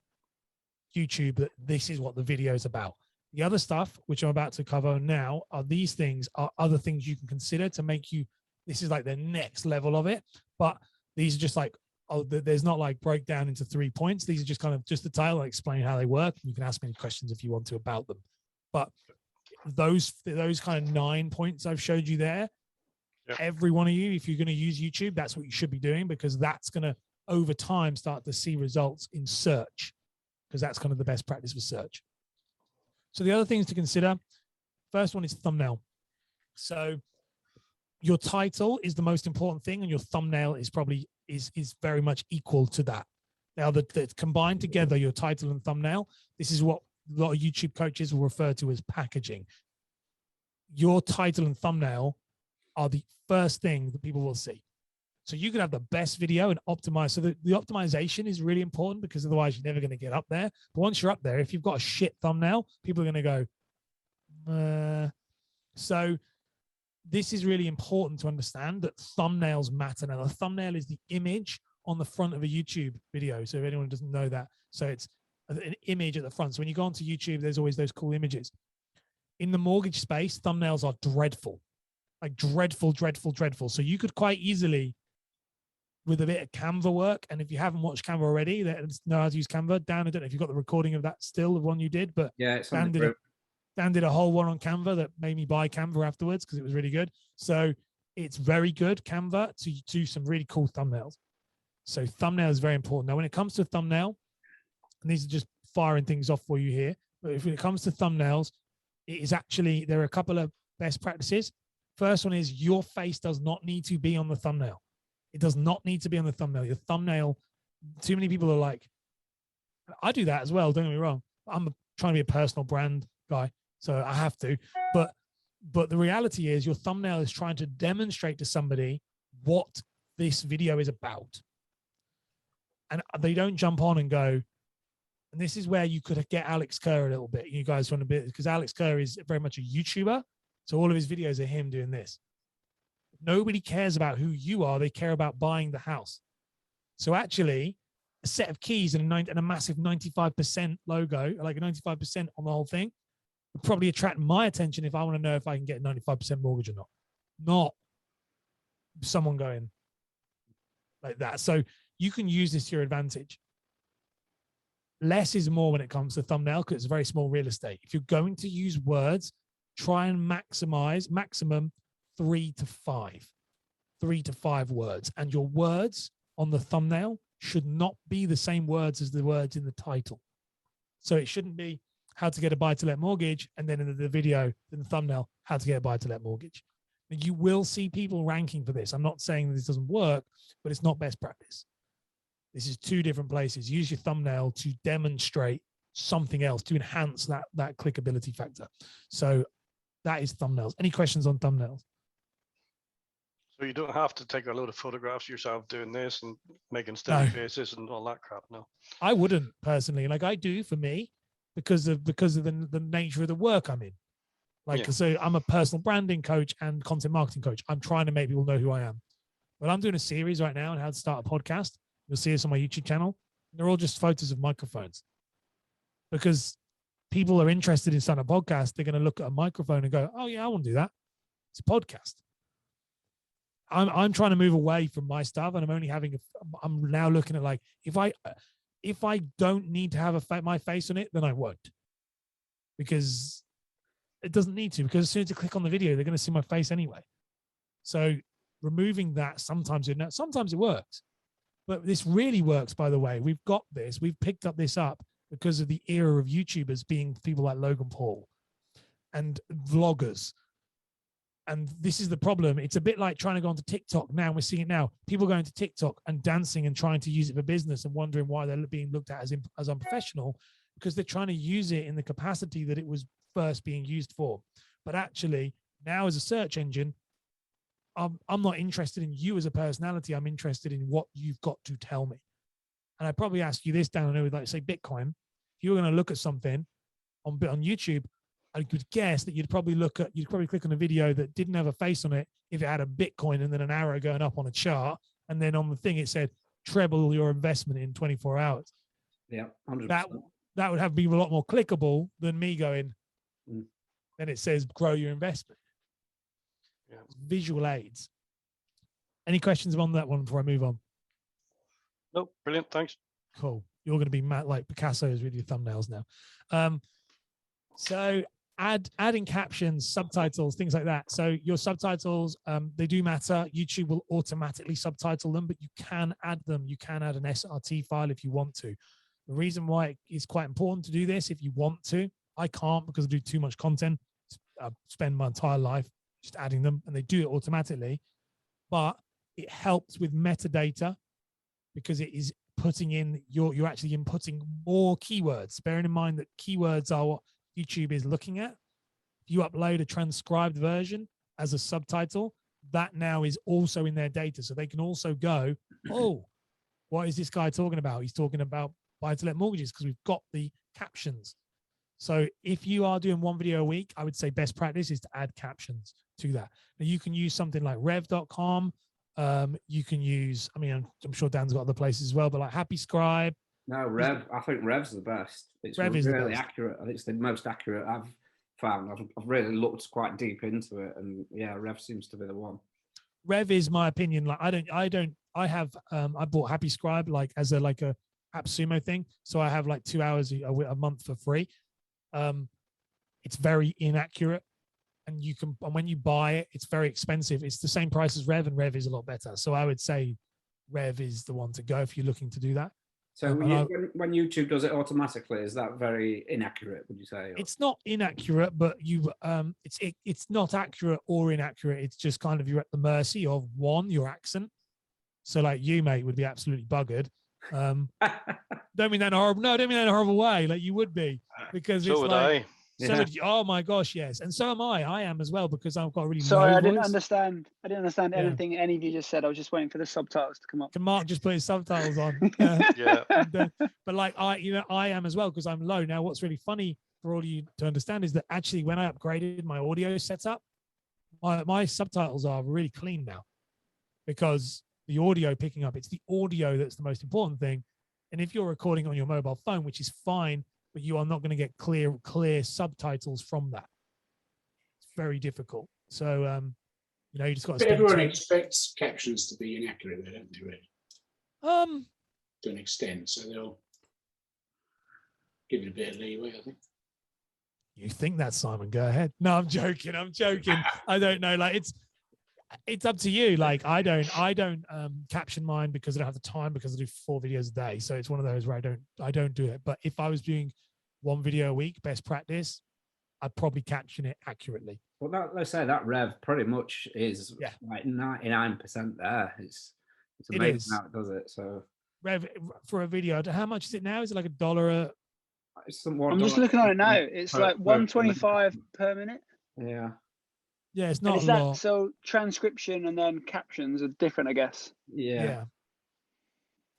YouTube that this is what the video is about. The other stuff, which I'm about to cover now, are these things, are other things you can consider to make you, this is like the next level of it. But these are just like, there's not like breakdown into 3 points. These are just kind of just the title, explain how they work. You can ask me any questions if you want to about them. But those kind of 9 points I've showed you there, yep. Every one of you, if you're going to use YouTube, that's what you should be doing, because that's going to, over time, start to see results in search, because that's kind of the best practice for search. So the other things to consider, first one is thumbnail. So your title is the most important thing, and your thumbnail is probably is very much equal to that. Now, that combined together, your title and thumbnail, this is what a lot of YouTube coaches will refer to as packaging. Your title and thumbnail are the first thing that people will see. So you can have the best video and optimize. So the optimization is really important, because otherwise you're never going to get up there. But once you're up there, if you've got a shit thumbnail, people are going to go, So this is really important to understand that thumbnails matter. Now, the thumbnail is the image on the front of a YouTube video. So if anyone doesn't know that, so it's an image at the front. So when you go onto YouTube, there's always those cool images. In the mortgage space, thumbnails are dreadful, like dreadful, dreadful, dreadful. So you could quite easily, with a bit of Canva work, and if you haven't watched Canva already, know how to use Canva. Dan, I don't know if you've got the recording of that still, the one you did, but yeah, it's Dan did a whole one on Canva that made me buy Canva afterwards because it was really good. So it's very good, Canva, to do some really cool thumbnails. So thumbnail is very important. Now, when it comes to thumbnail, and these are just firing things off for you here, but if it comes to thumbnails, it is actually, there are a couple of best practices. First one is your face does not need to be on the thumbnail. It does not need to be on the thumbnail. Your thumbnail, too many people are like, I do that as well, don't get me wrong. I'm trying to be a personal brand guy, so I have to. But the reality is your thumbnail is trying to demonstrate to somebody what this video is about. And they don't jump on and go, and this is where you could get Alex Kerr a little bit. You guys want a bit, because Alex Kerr is very much a YouTuber. So all of his videos are him doing this. Nobody cares about who you are. They care about buying the house. So actually, a set of keys and a massive 95% logo, like a 95% on the whole thing, would probably attract my attention if I want to know if I can get a 95% mortgage or not. Not someone going like that. So you can use this to your advantage. Less is more when it comes to thumbnail because it's very small real estate. If you're going to use words, try and maximum 3 to 5 words. And your words on the thumbnail should not be the same words as the words in the title. So it shouldn't be how to get a buy-to-let mortgage, and then in the video, in the thumbnail, how to get a buy-to-let mortgage. You will see people ranking for this. I'm not saying this doesn't work, but it's not best practice. This is two different places. Use your thumbnail to demonstrate something else, to enhance that clickability factor. So that is thumbnails. Any questions on thumbnails? So you don't have to take a load of photographs of yourself doing this and making steady faces and all that crap. No, I wouldn't personally. Like I do for me because of the nature of the work I'm in. Like, so I'm a personal branding coach and content marketing coach. I'm trying to make people know who I am. But I'm doing a series right now on how to start a podcast. You'll see this on my YouTube channel. They're all just photos of microphones because people are interested in starting a podcast. They're going to look at a microphone and go, oh yeah, I want to do that. It's a podcast. I'm trying to move away from my stuff, and I'm now looking at like, if I don't need to have my face on it, then I won't, because it doesn't need to, because as soon as you click on the video, they're going to see my face anyway. So removing that, sometimes it works, but this really works, by the way. We've picked up this up because of the era of YouTubers being people like Logan Paul and vloggers. And this is the problem. It's a bit like trying to go onto TikTok now. We're seeing it now. People going to TikTok and dancing and trying to use it for business and wondering why they're being looked at as unprofessional, because they're trying to use it in the capacity that it was first being used for. But actually, now as a search engine, I'm not interested in you as a personality. I'm interested in what you've got to tell me. And I probably ask you this, Dan, I know, like say Bitcoin. If you were going to look at something on YouTube, I could guess that you'd probably click on a video that didn't have a face on it if it had a Bitcoin and then an arrow going up on a chart. And then on the thing, it said, treble your investment in 24 hours. Yeah, 100%. That would have been a lot more clickable than me going, then it says, grow your investment. Yeah. Visual aids. Any questions on that one before I move on? Nope. Brilliant. Thanks. Cool. You're going to be like Picasso's with your thumbnails now. So adding captions, subtitles, things like that. So your subtitles, they do matter. YouTube will automatically subtitle them, but you can add them. You can add an SRT file if you want to. The reason why it's quite important to do this, if you want to, I can't because I do too much content. I spend my entire life just adding them, and they do it automatically. But it helps with metadata because it is putting in, you're actually inputting more keywords. Bearing in mind that keywords are what YouTube is looking at. If you upload a transcribed version as a subtitle, that now is also in their data. So they can also go, oh, what is this guy talking about? He's talking about buy-to-let mortgages because we've got the captions. So if you are doing one video a week, I would say best practice is to add captions to that. Now you can use something like rev.com. You can use, I mean, I'm sure Dan's got other places as well, but like Happy Scribe. No, Rev. I think Rev's the best. It's Rev is really the best. accurate. I think it's the most accurate I've found. I've really looked quite deep into it, and yeah, Rev seems to be the one. Rev is my opinion. Like I bought Happy Scribe like as a AppSumo thing. So I have like 2 hours a month for free. It's very inaccurate, and when you buy it, it's very expensive. It's the same price as Rev, and Rev is a lot better. So I would say Rev is the one to go if you're looking to do that. So when YouTube does it automatically, is that very inaccurate, would you say? Or? It's not inaccurate, but it's not accurate or inaccurate. It's just kind of you're at the mercy of your accent. So like you, mate, would be absolutely buggered. Don't mean that in a horrible. No, don't mean that in a horrible way. Like you would be, because so it's would like. I. So would you, oh my gosh, yes, and so am I. I am as well, because I've got a really Sorry, low I didn't voice. understand. I didn't understand anything any of you just said. I was just waiting for the subtitles to come up. Can Mark just put his subtitles on? Yeah. But like I am as well, because I'm low. Now, what's really funny for all of you to understand is that actually when I upgraded my audio setup, my subtitles are really clean now, because the audio picking up, it's the audio that's the most important thing. And if you're recording on your mobile phone, which is fine, but you are not going to get clear subtitles from that. It's very difficult. So, you just got to. Everyone expects captions to be inaccurate, though, don't they? Really? To an extent, so they'll give it a bit of leeway, I think. You think that, Simon? Go ahead. No, I'm joking. I'm joking. I don't know. Like it's up to you. Like I don't caption mine because I don't have the time, because I do 4 videos a day. So it's one of those where I don't do it. But if I was doing 1 video a week, best practice, I'd probably caption it accurately. Well, let's say that Rev pretty much is like 99% there. It's amazing how it does it. So Rev for a video, how much is it now? Is it like $1? I'm just looking on it now. It's like $1.25 per minute. Yeah. Yeah, it's not a lot. So transcription and then captions are different, I guess. Yeah.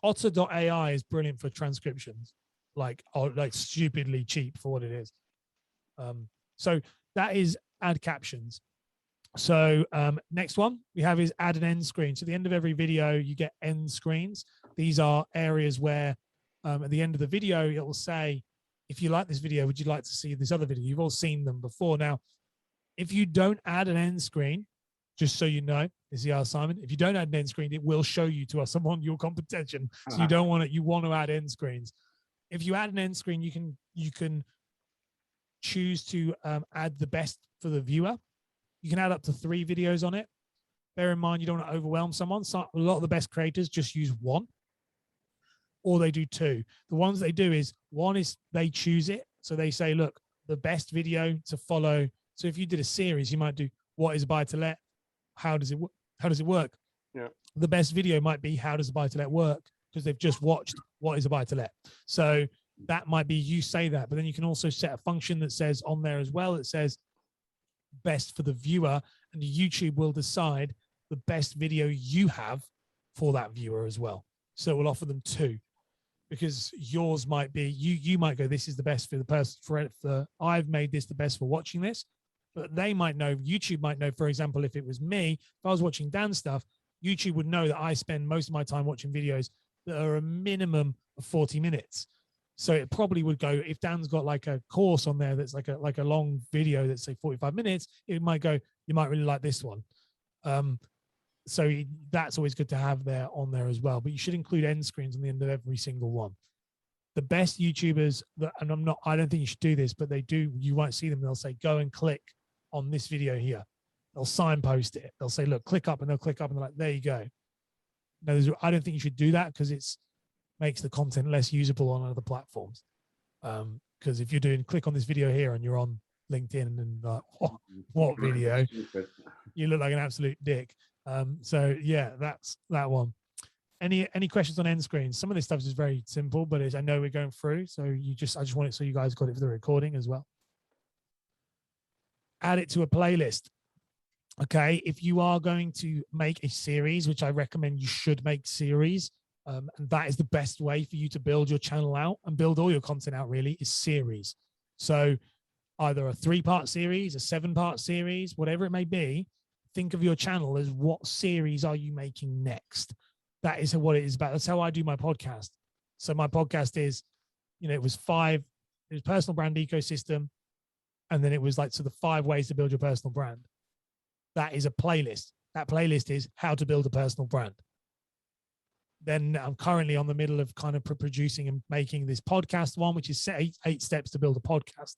Otter.ai is brilliant for transcriptions, like stupidly cheap for what it is. So that is add captions. So next one we have is add an end screen. So at the end of every video, you get end screens. These are areas where at the end of the video, it will say, if you like this video, would you like to see this other video? You've all seen them before. Now, if you don't add an end screen, just so you know, this is Simon. If you don't add an end screen, it will show you to someone your competition. So you don't want it. You want to add end screens. If you add an end screen, you can choose to add the best for the viewer. You can add up to 3 videos on it. Bear in mind, you don't want to overwhelm someone. So a lot of the best creators just use 1, or they do 2. The ones they do is, one is they choose it. So they say, look, the best video to follow. So if you did a series, you might do what is a buy to let? How does it work? Yeah. The best video might be how does a buy to let work? Because they've just watched what is a buy to let. So that might be, you say that, but then you can also set a function that says on there as well, it says best for the viewer, and YouTube will decide the best video you have for that viewer as well. So we'll offer them 2, because yours might be, you might go, this is the best for the person, for I've made this the best for watching this. But they might know, YouTube might know, for example, if it was me, if I was watching Dan's stuff, YouTube would know that I spend most of my time watching videos that are a minimum of 40 minutes. So it probably would go, if Dan's got like a course on there that's like a long video that's say 45 minutes, it might go, you might really like this one. So that's always good to have there on there as well. But you should include end screens on the end of every single one. The best YouTubers, and I don't think you should do this, but they do, you won't see them. They'll say, go and click on this video here. They'll signpost it. They'll say, look, click up, and they'll click up, and they're like, there you go. No, I don't think you should do that, because it makes the content less usable on other platforms. Because if you're doing click on this video here and you're on LinkedIn and like, what video? You look like an absolute dick. So yeah, that's that one. Any questions on end screens? Some of this stuff is very simple, but I know we're going through. So I just want it so you guys got it for the recording as well. Add it to a playlist. Okay, if you are going to make a series, which I recommend you should make series, and that is the best way for you to build your channel out and build all your content out, really, is series. So either a 3-part series, a 7-part series, whatever it may be, think of your channel as what series are you making next? That is what it is about. That's how I do my podcast. So my podcast is, it was personal brand ecosystem. And then it was like, so the 5 ways to build your personal brand. That is a playlist. That playlist is how to build a personal brand. Then I'm currently on the middle of kind of producing and making this podcast one, which is 8 steps to build a podcast.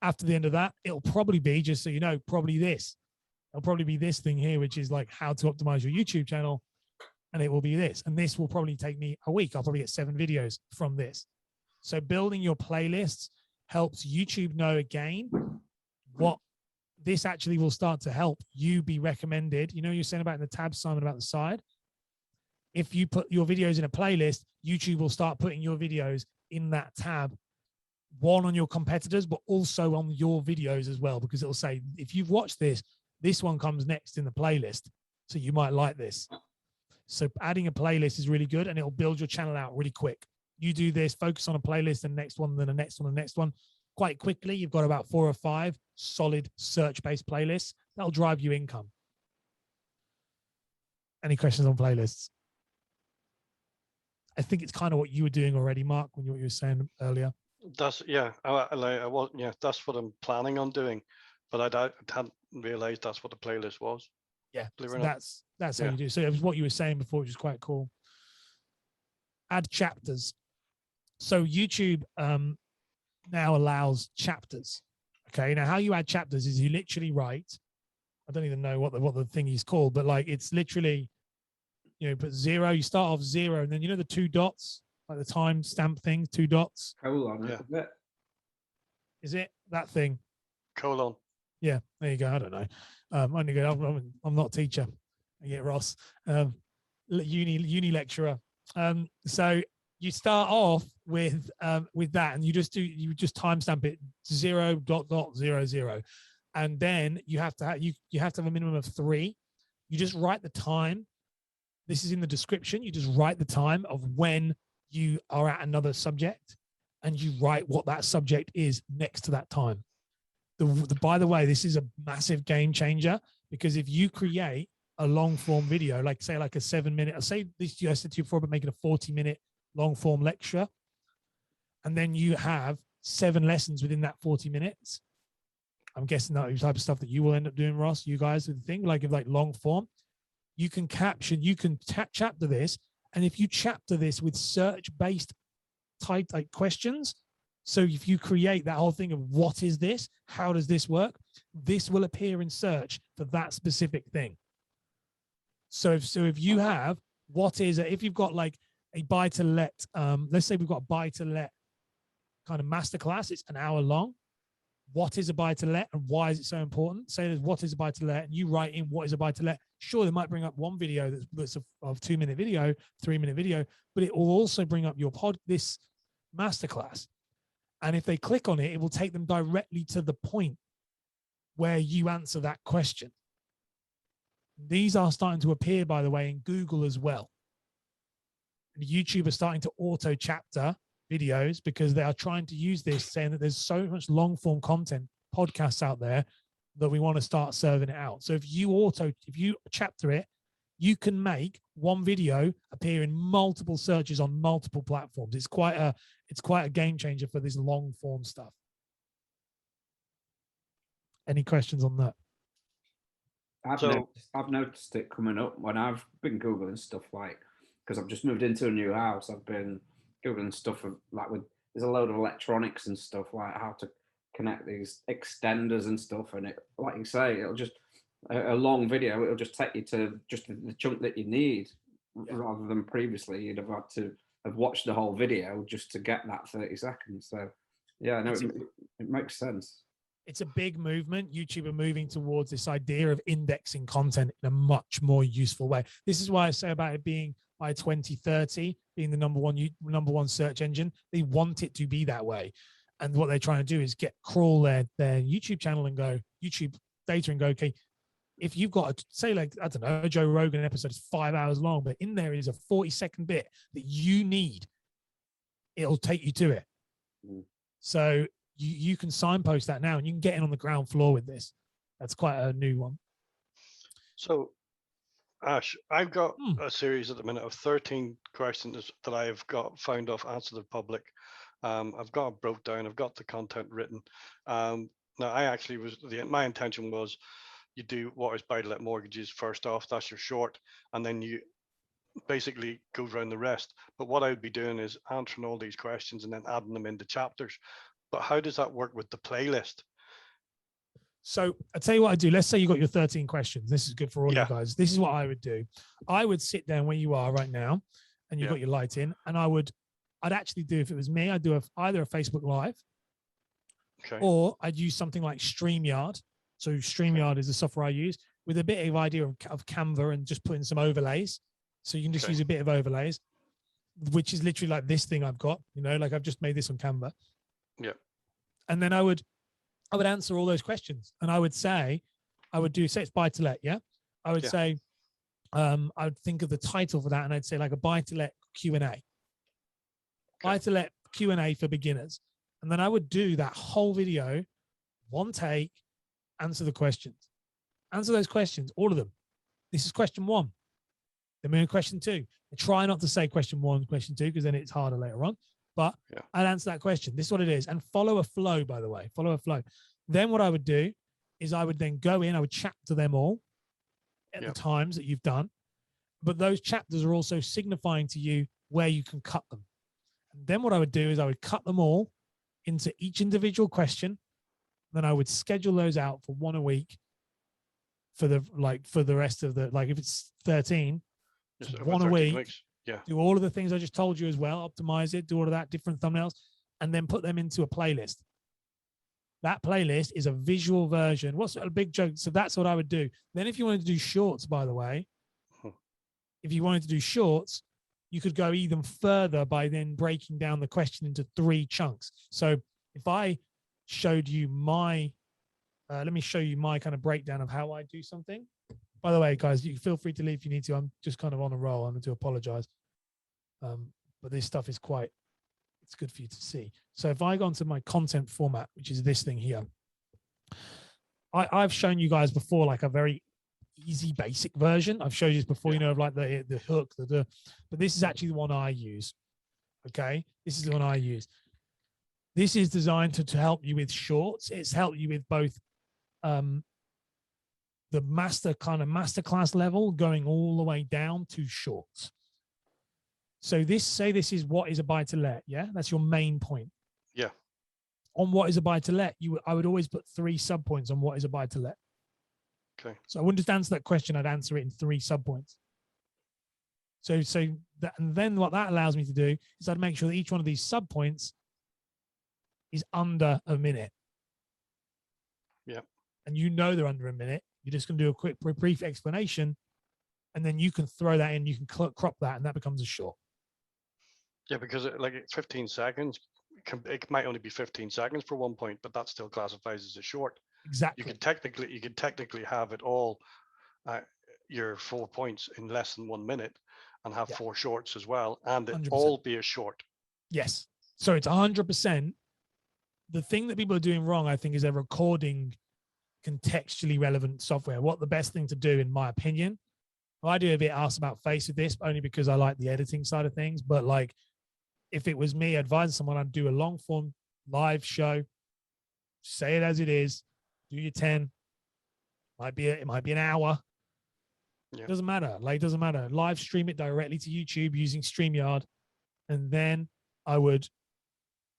After the end of that, it'll probably be, just so you know, probably this. It'll probably be this thing here, which is like how to optimize your YouTube channel. And it will be this. And this will probably take me a week. I'll probably get 7 videos from this. So building your playlists helps YouTube know, again, what this actually will start to help you be recommended. You're saying about in the tab, Simon, about the side. If you put your videos in a playlist, YouTube will start putting your videos in that tab, one on your competitors, but also on your videos as well, because it'll say, if you've watched this one comes next in the playlist. So you might like this. So adding a playlist is really good, and it'll build your channel out really quick. You do this, focus on a playlist, and next one, then the next one, and the next one. Quite quickly, you've got about 4 or 5 solid search-based playlists. That'll drive you income. Any questions on playlists? I think it's kind of what you were doing already, Mark, when you were saying earlier. That's that's what I'm planning on doing, but I hadn't realized that's what the playlist was. Yeah, so that's how you do. So it was what you were saying before, which is quite cool. Add chapters. So YouTube now allows chapters. Okay, now how you add chapters is you literally write. I don't even know what the thing is called, but like it's literally, put 0. You start off 0, and then the 2 dots, like the time stamp thing, 2 dots. Colon. Yeah. Is it that thing? Colon. Yeah, there you go. I don't know. I'm not a teacher. I get Ross, uni lecturer. So you start off with that, and you just timestamp it 0.00, and then you have to have a minimum of 3. You just write the time. This is in the description. You just write the time of when you are at another subject, and you write what that subject is next to that time. By the way, this is a massive game changer, because if you create a long form video, like say like a 7-minute, say this, I said to you before, but making a 40-minute long form lecture, and then you have 7 lessons within that 40 minutes. I'm guessing that type of stuff that you will end up doing, Ross, you guys, with the thing, like long form, you can caption, you can chapter this. And if you chapter this with search-based type like questions, so if you create that whole thing of what is this, how does this work, this will appear in search for that specific thing. So if you have if you've got like a buy to let, let's say we've got a buy to let kind of masterclass, it's an hour long. What is a buy to let and why is it so important? Say there's what is a buy to let, and you write in what is a buy to let. Sure, they might bring up one video that's a 2-minute video, 3-minute video, but it will also bring up this masterclass. And if they click on it, it will take them directly to the point where you answer that question. These are starting to appear, by the way, in Google as well. And YouTube are starting to auto chapter videos because they are trying to use this, saying that there's so much long form content, podcasts out there, that we want to start serving it out. So if you chapter it, you can make one video appear in multiple searches on multiple platforms. It's quite a game changer for this long form stuff. Any questions on that? I've noticed it coming up when I've been Googling stuff, like, because I've just moved into a new house. I've been Googling stuff like there's a load of electronics and stuff, like how to connect these extenders and stuff. And it, like you say, it'll just, a long video, it'll just take you to just the chunk that you need, rather than previously you'd have had to have watched the whole video just to get that 30 seconds. So yeah, no, it makes sense. It's a big movement. YouTube are moving towards this idea of indexing content in a much more useful way. This is why I say about it being by 2030 being the number one search engine. They want it to be that way, and what they're trying to do is crawl their YouTube channel and go YouTube data and go, okay, if you've got say like, I don't know, a Joe Rogan episode is 5 hours long, but in there is a 40-second bit that you need, it'll take you to it. So you can signpost that now, and you can get in on the ground floor with this. That's quite a new one. So, Ash, I've got a series at the minute of 13 questions that I've got found off Answer the Public. I've got it broke down. I've got the content written. Now, I actually my intention was you do what is buy-to-let mortgages first off. That's your short, and then you basically go around the rest. But what I would be doing is answering all these questions and then adding them into chapters. But how does that work with the playlist? So I'll tell you what I do. Let's say you got your 13 questions. This is good for all Yeah. you guys. This is what I would do. I would sit down where you are right now, and you've got your light in, and I'd actually do, if it was me, I'd do either a Facebook Live, or I'd use something like StreamYard. So StreamYard is the software I use, with a bit of idea of Canva and just putting some overlays. So you can just use a bit of overlays, which is literally like this thing I've got, like I've just made this on Canva. Yeah. And then I would answer all those questions, and I would say it's buy to let. Yeah. I would say, I would think of the title for that, and I'd say like a buy to let Q&A. Buy to let Q&A for beginners. And then I would do that whole video, one take, answer the questions. Answer those questions, all of them. This is question 1. Then we're in question 2. I try not to say question 1, question 2, because then it's harder later on. But I'd answer that question. This is what it is. And follow a flow, by the way. Follow a flow. Then what I would do is I would then go in, I would chapter them all at the times that you've done. But those chapters are also signifying to you where you can cut them. And then what I would do is I would cut them all into each individual question. Then I would schedule those out for 1 a week for the rest of the, like if it's 13, Just 1 a week. Weeks. Yeah. Do all of the things I just told you as well, optimize it, do all of that, different thumbnails, and then put them into a playlist. That playlist is a visual version. What's a big joke? So that's what I would do. Then if you wanted to do shorts, by the way, if you wanted to do shorts, you could go even further by then breaking down the question into 3 chunks. So if I showed you let me show you my kind of breakdown of how I do something. By the way, guys, you feel free to leave if you need to. I'm just kind of on a roll. I'm going to apologize. But this stuff is it's good for you to see. So if I go into my content format, which is this thing here, I've shown you guys before, like a very easy, basic version. I've showed you this before, of like the hook, but this is actually the one I use. Okay. This is the one I use. This is designed to help you with shorts. It's helped you with both, the masterclass level going all the way down to shorts. So this is what is a buy to let. Yeah. That's your main point. Yeah. On what is a buy to let, I would always put 3 sub points on what is a buy to let. Okay. So I wouldn't just answer that question. I'd answer it in 3 sub points. So that, and then what that allows me to do is I'd make sure that each one of these sub points is under a minute. Yeah. And they're under a minute. You're just going to do a quick, brief explanation, and then you can throw that in. You can crop that, and that becomes a short. Yeah, because 15 seconds, it might only be 15 seconds for 1 point, but that still classifies as a short. Exactly. You could technically have it all, your 4 points in less than 1 minute, and have 4 shorts as well, and it 100%. all be a short. Yes. So it's 100%. The thing that people are doing wrong, I think, is they're recording contextually relevant software. What the best thing to do, in my opinion, I do a bit ask about face with this, only because I like the editing side of things. But like, if it was me advising someone, I'd do a long form live show, say it as it is, do your 10. It might be an hour. Yeah. Doesn't matter. Like, doesn't matter. Live stream it directly to YouTube using StreamYard, and then I would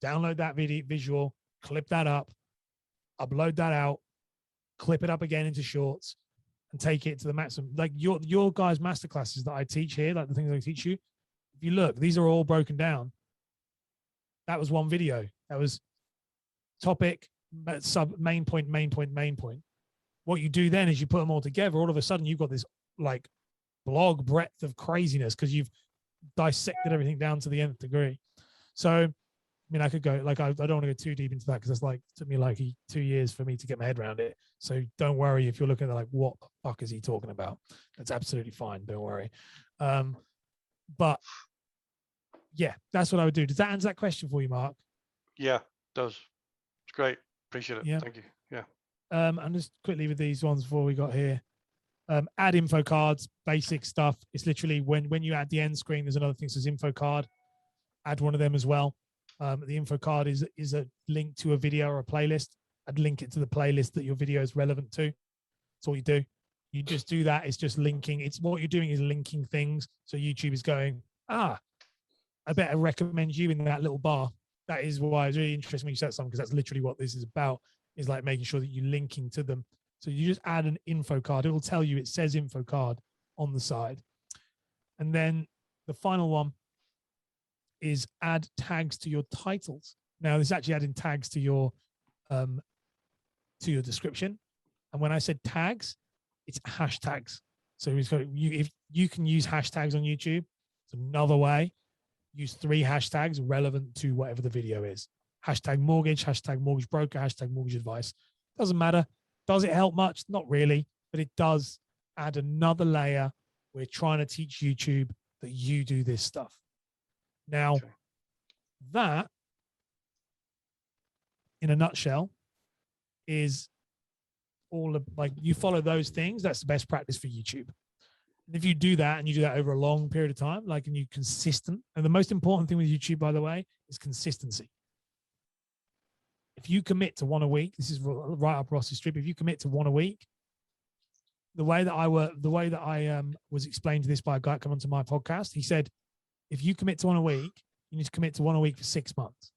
download that visual, clip that up, upload that out, clip it up again into shorts, and take it to the maximum. Like your guys' masterclasses that I teach here, like the things I teach you, if you look, these are all broken down. That was one video. That was topic, main point. What you do then is you put them all together. All of a sudden, you've got this like blog breadth of craziness because you've dissected everything down to the nth degree. So, I mean, I could go, like, I don't want to go too deep into that because it's like, it took me like 2 years for me to get my head around it. So don't worry if you're looking at like, what the fuck is he talking about? That's absolutely fine. Don't worry. But yeah, that's what I would do. Does that answer that question for you, Mark? Yeah, it does. It's Great. Appreciate it. Yeah. Thank you. Yeah. And just quickly with these ones before we got here. Add info cards, basic stuff. It's literally when you add the end screen, there's another thing that says info card. Add one of them as well. The info card is a link to a video or a playlist. I'd link it to the playlist that your video is relevant to. That's all you do. You just do that. It's just linking. It's what you're doing is linking things. So YouTube is going, I better recommend you in that little bar. That is why it's really interesting when you said something, because that's literally what this is about, is like making sure that you're linking to them. So you just add an info card. It will tell you it says info card on the side. And then the final one is add tags to your titles. Now, this is actually adding tags to your description. And when I said tags, it's hashtags. So if you can use hashtags on YouTube, it's another way. Use 3 hashtags relevant to whatever the video is. Hashtag mortgage broker, hashtag mortgage advice. Doesn't matter. Does it help much? Not really, but it does add another layer. We're trying to teach YouTube that you do this stuff. Now, that, in a nutshell, is all of, like, you follow those things. That's the best practice for YouTube. And if you do that and you do that over a long period of time, like, and you're consistent, and the most important thing with YouTube, by the way, is consistency. If you commit to 1 a week, this is right up Ross's street. If you commit to 1 a week, the way that I was explained to this by a guy coming onto my podcast, he said, if you commit to 1 a week, you need to commit to 1 a week for 6 months.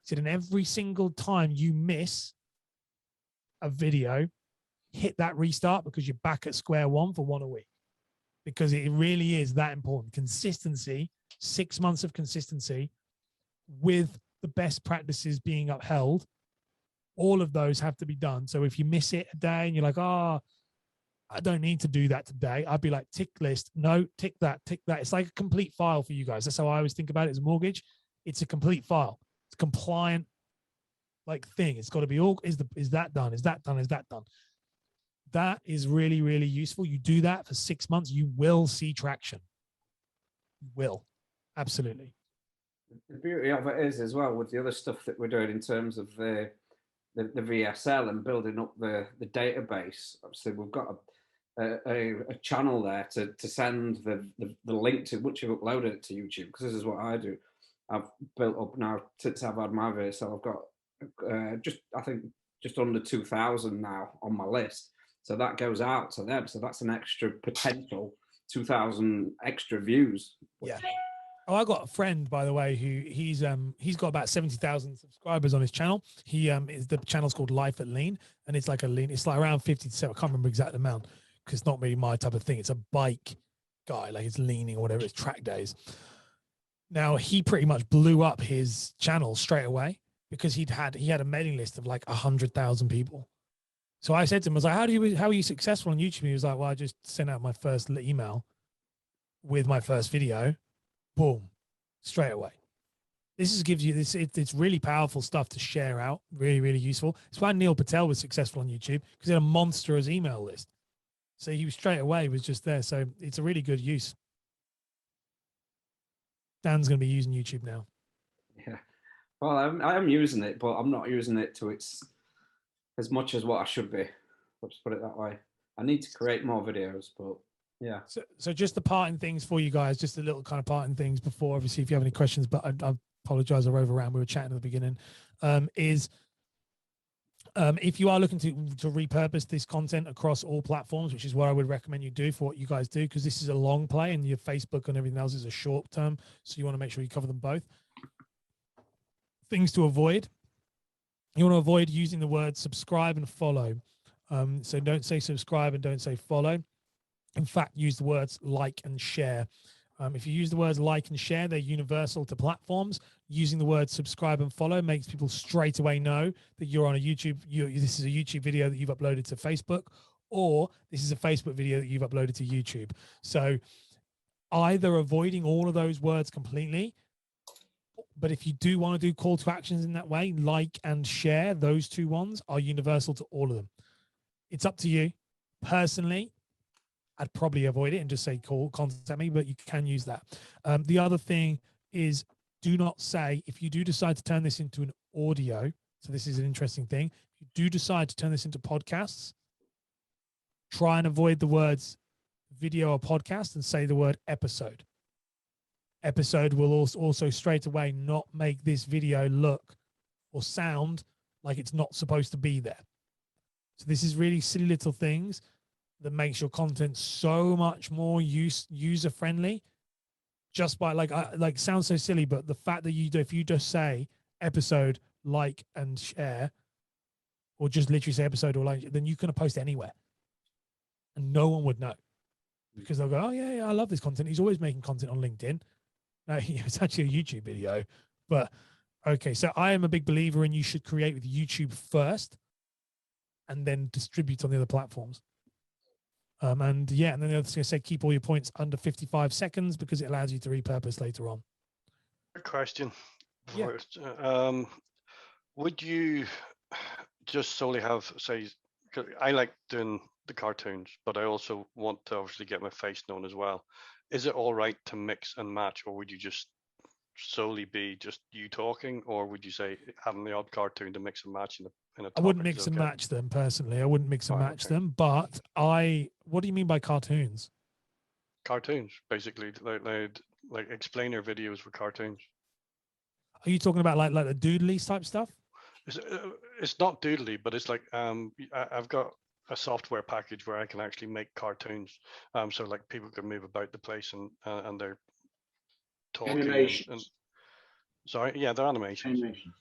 He said, and every single time you miss a video, hit that restart, because you're back at square one for 1 a week. Because it really is that important. Consistency, 6 months of consistency with the best practices being upheld. All of those have to be done. So if you miss it a day and you're like, I don't need to do that today, I'd be like, tick list. No, tick that, tick that. It's like a complete file for you guys. That's how I always think about it as a mortgage. It's a complete file. It's a compliant like thing. It's got to be all, is that done? Is that done? Is that done? That is really, really useful. You do that for 6 months, you will see traction. You will. Absolutely. The beauty of it is as well, with the other stuff that we're doing in terms of the VSL and building up the database. Obviously, we've got a channel there to send the link to once you've uploaded it to YouTube, because this is what I do. I've built up now, since I've had my VSL, I've got just under 2,000 now on my list. So that goes out to them. So that's an extra potential 2,000 extra views. Yeah. Oh, I got a friend, by the way, who he's got about 70,000 subscribers on his channel. The channel's called Life at Lean, and it's like a lean. It's like around 50 to 70. I can't remember exact amount, because it's not really my type of thing. It's a bike guy, like it's leaning or whatever. It's track days. Now, he pretty much blew up his channel straight away, because he had a mailing list of like 100,000 people. So I said to him, I was like, how are you successful on YouTube? He was like, well, I just sent out my first email with my first video. Boom, straight away. This gives you this. It's really powerful stuff to share out. Really, really useful. It's why Neil Patel was successful on YouTube, because he had a monstrous email list. So he was straight away was just there. So it's a really good use. Dan's going to be using YouTube now. Yeah, well, I'm using it, but I'm not using it to its as much as what I should be. Let's put it that way. I need to create more videos, but yeah. So just the parting things for you guys, just a little kind of parting things before, obviously, if you have any questions, but I apologize, I overran. We were chatting at the beginning. If you are looking to repurpose this content across all platforms, which is what I would recommend you do for what you guys do, because this is a long play and your Facebook and everything else is a short term. So you want to make sure you cover them both. Things to avoid. You want to avoid using the word subscribe and follow. So don't say subscribe and don't say follow. In fact, use the words like and share. If you use the words like and share, they're universal to platforms. Using the word subscribe and follow makes people straight away know that you're on a YouTube. This is a YouTube video that you've uploaded to Facebook, or this is a Facebook video that you've uploaded to YouTube. So either avoiding all of those words completely, but if you do want to do call to actions in that way, like and share, those two ones are universal to all of them. It's up to you. Personally, I'd probably avoid it and just say contact me, but you can use that. The other thing is, do not say, if you do decide to turn this into an audio, So this is an interesting thing. If you do decide to turn this into podcasts, try and avoid the words video or podcast and say the word episode. Episode will also straight away not make this video look or sound like it's not supposed to be there. So this is really silly little things that makes your content so much more user friendly. Just by like sounds so silly, but the fact that if you just say episode, like and share, or just literally say episode or like, then you can post anywhere, and no one would know, because they'll go, oh yeah, I love this content. He's always making content on LinkedIn. No, it's actually a YouTube video. But okay, so I am a big believer in you should create with YouTube first, and then distribute on the other platforms. And then the other thing I say, keep all your points under 55 seconds because it allows you to repurpose later on. Good question. Yeah. First, would you just solely have, say, 'cause I like doing the cartoons, but I also want to obviously get my face known as well. Is it all right to mix and match, or would you just solely be just you talking, or would you say having the odd cartoon to mix and match in a I wouldn't topic is mix and okay? match them personally. I wouldn't mix and Right, match okay. them, but what do you mean by cartoons? Cartoons, basically, like explainer videos for cartoons. Are you talking about like the doodly type stuff? It's not doodly, but it's like I've got a software package where I can actually make cartoons. So like people can move about the place and they're talking. Animations. Sorry, yeah, they're animations. Animation.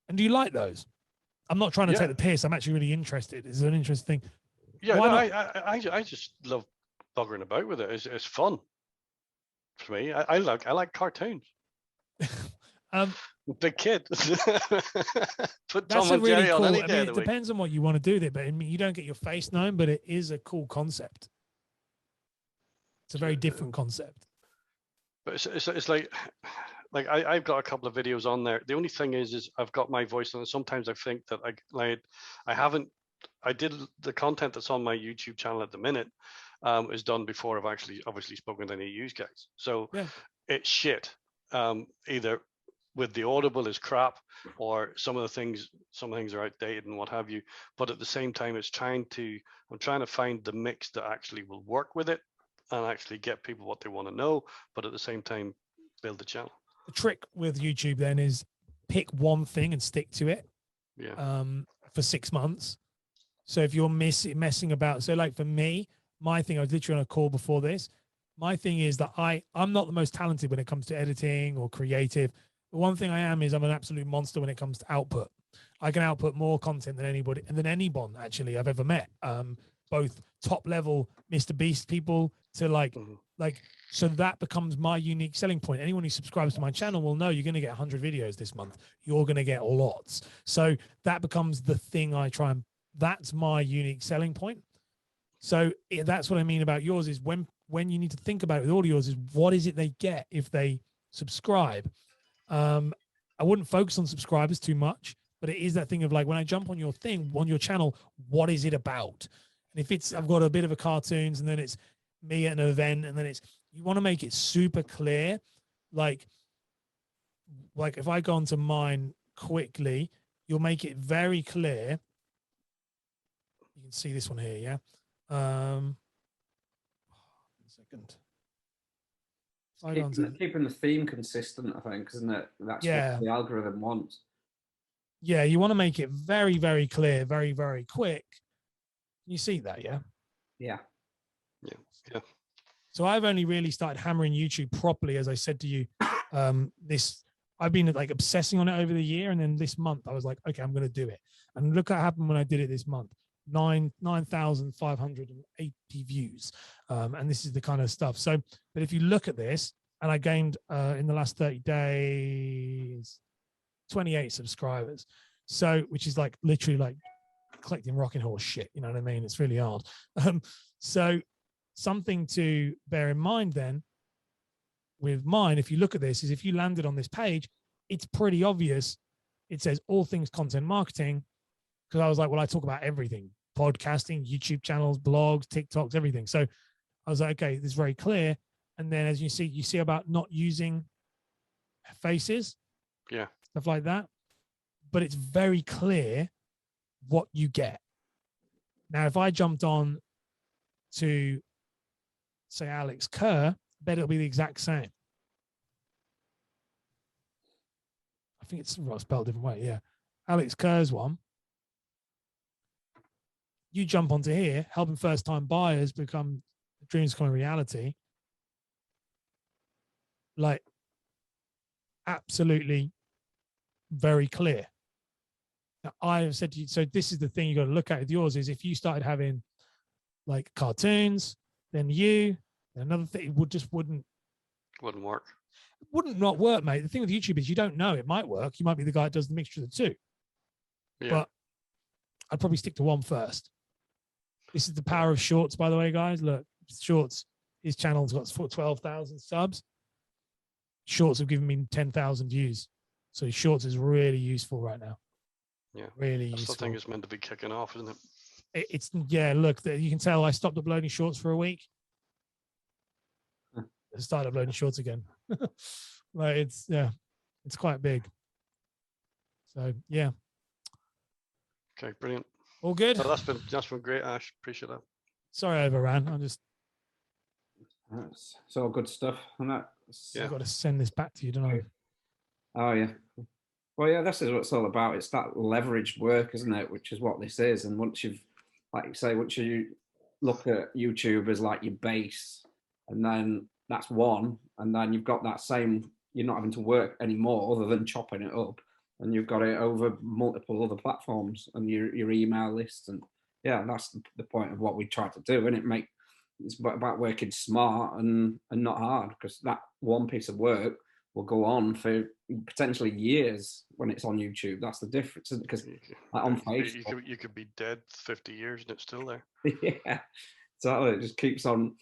And do you like those? I'm not trying to Yeah. take the piss. I'm actually really interested. It's an interesting thing. Yeah, Why no, not? I just love buggering about with it. It's fun for me. I like cartoons. Big kid. Put That's Tom a and really Jerry on cool. any I day mean, of it the week. depends on what you want to do there, but I mean, you don't get your face known, but it is a cool concept. It's a very different concept. But it's like I've got a couple of videos on there. The only thing is I've got my voice on it. Sometimes I think that I did the content that's on my YouTube channel at the minute is done before I've actually obviously spoken to any of you guys. So Yeah. it's shit. Either with the audible is crap, or some things are outdated and what have you. But at the same time, I'm trying to find the mix that actually will work with it and actually get people what they want to know, but at the same time build the channel. The trick with YouTube then is pick one thing and stick to it. Yeah. For 6 months. So if you're messing about, so like for me, my thing, I was literally on a call before this. My thing is that I'm not the most talented when it comes to editing or creative. The one thing I am is I'm an absolute monster when it comes to output. I can output more content than anybody and than anyone actually I've ever met. Both top level Mr. Beast people to like so that becomes my unique selling point. Anyone who subscribes to my channel will know you're going to get 100 videos this month. You're going to get lots. So that becomes the thing that's my unique selling point. So that's what I mean about yours is when you need to think about it with all yours is what is it they get if they subscribe. I wouldn't focus on subscribers too much, but it is that thing of like when I jump on your thing, on your channel, what is it about? And if I've got a bit of a cartoons and then it's me at an event and then you want to make it super clear. Like if I go onto mine quickly, you'll make it very clear. You can see this one here. Yeah. 1 second. Keeping the theme consistent, I think, isn't it? That's what the algorithm wants. Yeah, you want to make it very, very clear, very, very quick. You see that, yeah? Yeah. Yeah. So I've only really started hammering YouTube properly, as I said to you. I've been like obsessing on it over the year, and then this month I was like, okay, I'm going to do it. And look what happened when I did it this month. 9,580 views. And this is the kind of stuff. So, but if you look at this, and I gained in the last 30 days, 28 subscribers. So, which is like literally like collecting rocking horse shit. You know what I mean? It's really hard. So something to bear in mind then with mine, if you look at this, is if you landed on this page, it's pretty obvious. It says all things content marketing. Because I was like, well, I talk about everything, podcasting, YouTube channels, blogs, TikToks, everything. So I was like, okay, this is very clear. And then as you see about not using faces, yeah, stuff like that. but it's very clear what you get. Now, if I jumped on to, say, Alex Kerr, I bet it'll be the exact same. I think it's spelled a different way. Yeah. Alex Kerr's one. You jump onto here, helping first-time buyers become dreams become a reality. Like, absolutely very clear. Now, I have said to you, so this is the thing you got to look at with yours is if you started having like cartoons, then another thing, it wouldn't work. Wouldn't not work, mate. The thing with YouTube is you don't know. It might work. You might be the guy that does the mixture of the two. Yeah. But I'd probably stick to one first. This is the power of shorts, by the way, guys. Look, shorts, his channel's got 12,000 subs. Shorts have given me 10,000 views. So shorts is really useful right now. Yeah. Really That's useful. the thing it's meant to be kicking off, isn't it? It's, yeah, look, you can tell I stopped uploading shorts for a week. I started uploading shorts again. Like it's quite big. So yeah. Okay, brilliant. All good. So that's been great, Ash. Appreciate that. Sorry I overran. I'm just it's all good stuff. And I've got to send this back to you, don't I? Oh yeah. Well, yeah, this is what it's all about. It's that leveraged work, isn't it? Which is what this is. And once you've, like you say, once you look at YouTube as like your base, and then that's one, and then you've got that same, you're not having to work anymore other than chopping it up, and you've got it over multiple other platforms and your email list. And yeah, that's the point of what we try to do. And it's about working smart and not hard, because that one piece of work will go on for potentially years when it's on YouTube. That's the difference, because like on Facebook, you could be dead 50 years and it's still there. Yeah, exactly. It just keeps on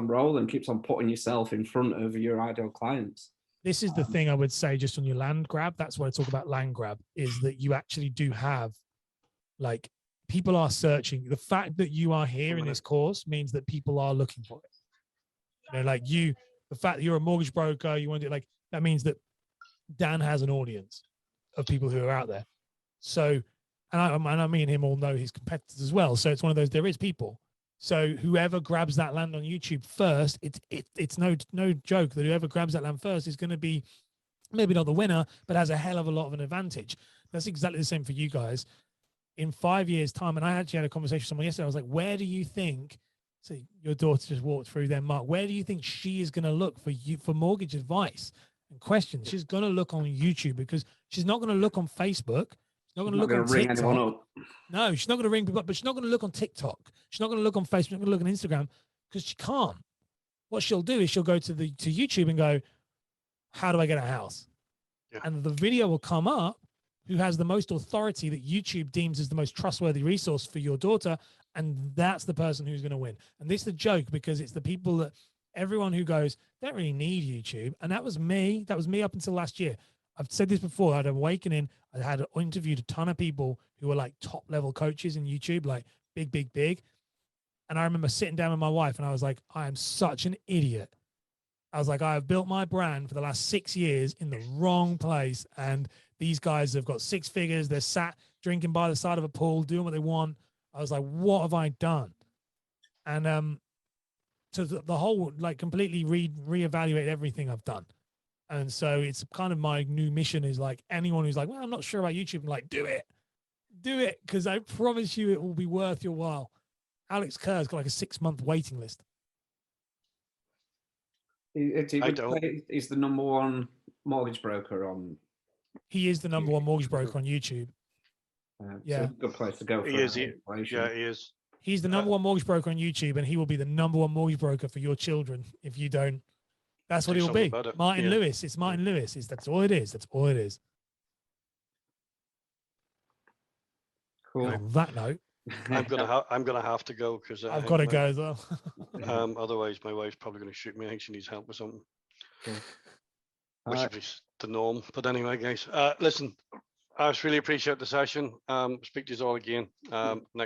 rolling, keeps on putting yourself in front of your ideal clients. This is the thing I would say just on your land grab. That's what I talk about land grab, is that you actually do have, like, people are searching. The fact that you are here in this course means that people are looking for it. You know, like the fact that you're a mortgage broker, you want to, like, that means that Dan has an audience of people who are out there. So, and me and him all know his competitors as well. So it's one of those, there is people. So whoever grabs that land on YouTube first, it's no joke that whoever grabs that land first is going to be maybe not the winner, but has a hell of a lot of an advantage. That's exactly the same for you guys. In 5 years' time, and I actually had a conversation with someone yesterday, I was like, where do you think, so your daughter just walked through there, Mark, where do you think she is going to look for mortgage advice and questions? She's going to look on YouTube, because she's not going to look on Facebook. She's not going to look on ring TikTok. anyone up. No, she's not going to ring people up, but she's not going to look on TikTok. She's not going to look on Facebook. She's not going to look on Instagram, because she can't. What she'll do is she'll go to YouTube and go, how do I get a house? Yeah. And the video will come up who has the most authority that YouTube deems as the most trustworthy resource for your daughter. And that's the person who's going to win. And this is the joke, because it's the people that everyone who goes, don't really need YouTube. And that was me. That was me up until last year. I've said this before. I had an awakening. I had interviewed a ton of people who were like top level coaches in YouTube, like big. And I remember sitting down with my wife and I was like, I am such an idiot. I was like, I have built my brand for the last 6 years in the wrong place. And these guys have got 6 figures. They're sat drinking by the side of a pool, doing what they want. I was like, what have I done? And so the whole, like, completely reevaluate everything I've done. And so it's kind of my new mission is like, anyone who's like, well, I'm not sure about YouTube, I'm like, do it. Because I promise you it will be worth your while. Alex Kerr's got like a 6-month waiting list. He's the number one mortgage broker on. He is the number one mortgage broker on YouTube. Yeah, it's a good place to go. He is. He's the number one mortgage broker on YouTube, and he will be the number one mortgage broker for your children if you don't. That's what he'll be. Martin Lewis. It's Martin Lewis. That's all it is. That's all it is. Cool. On that note, I'm gonna have to go, because I've got to go as well. Otherwise, my wife's probably going to shoot me. I think she needs help with something, Cool. which is the norm. But anyway, guys, listen, I just really appreciate the session. Speak to you all again next.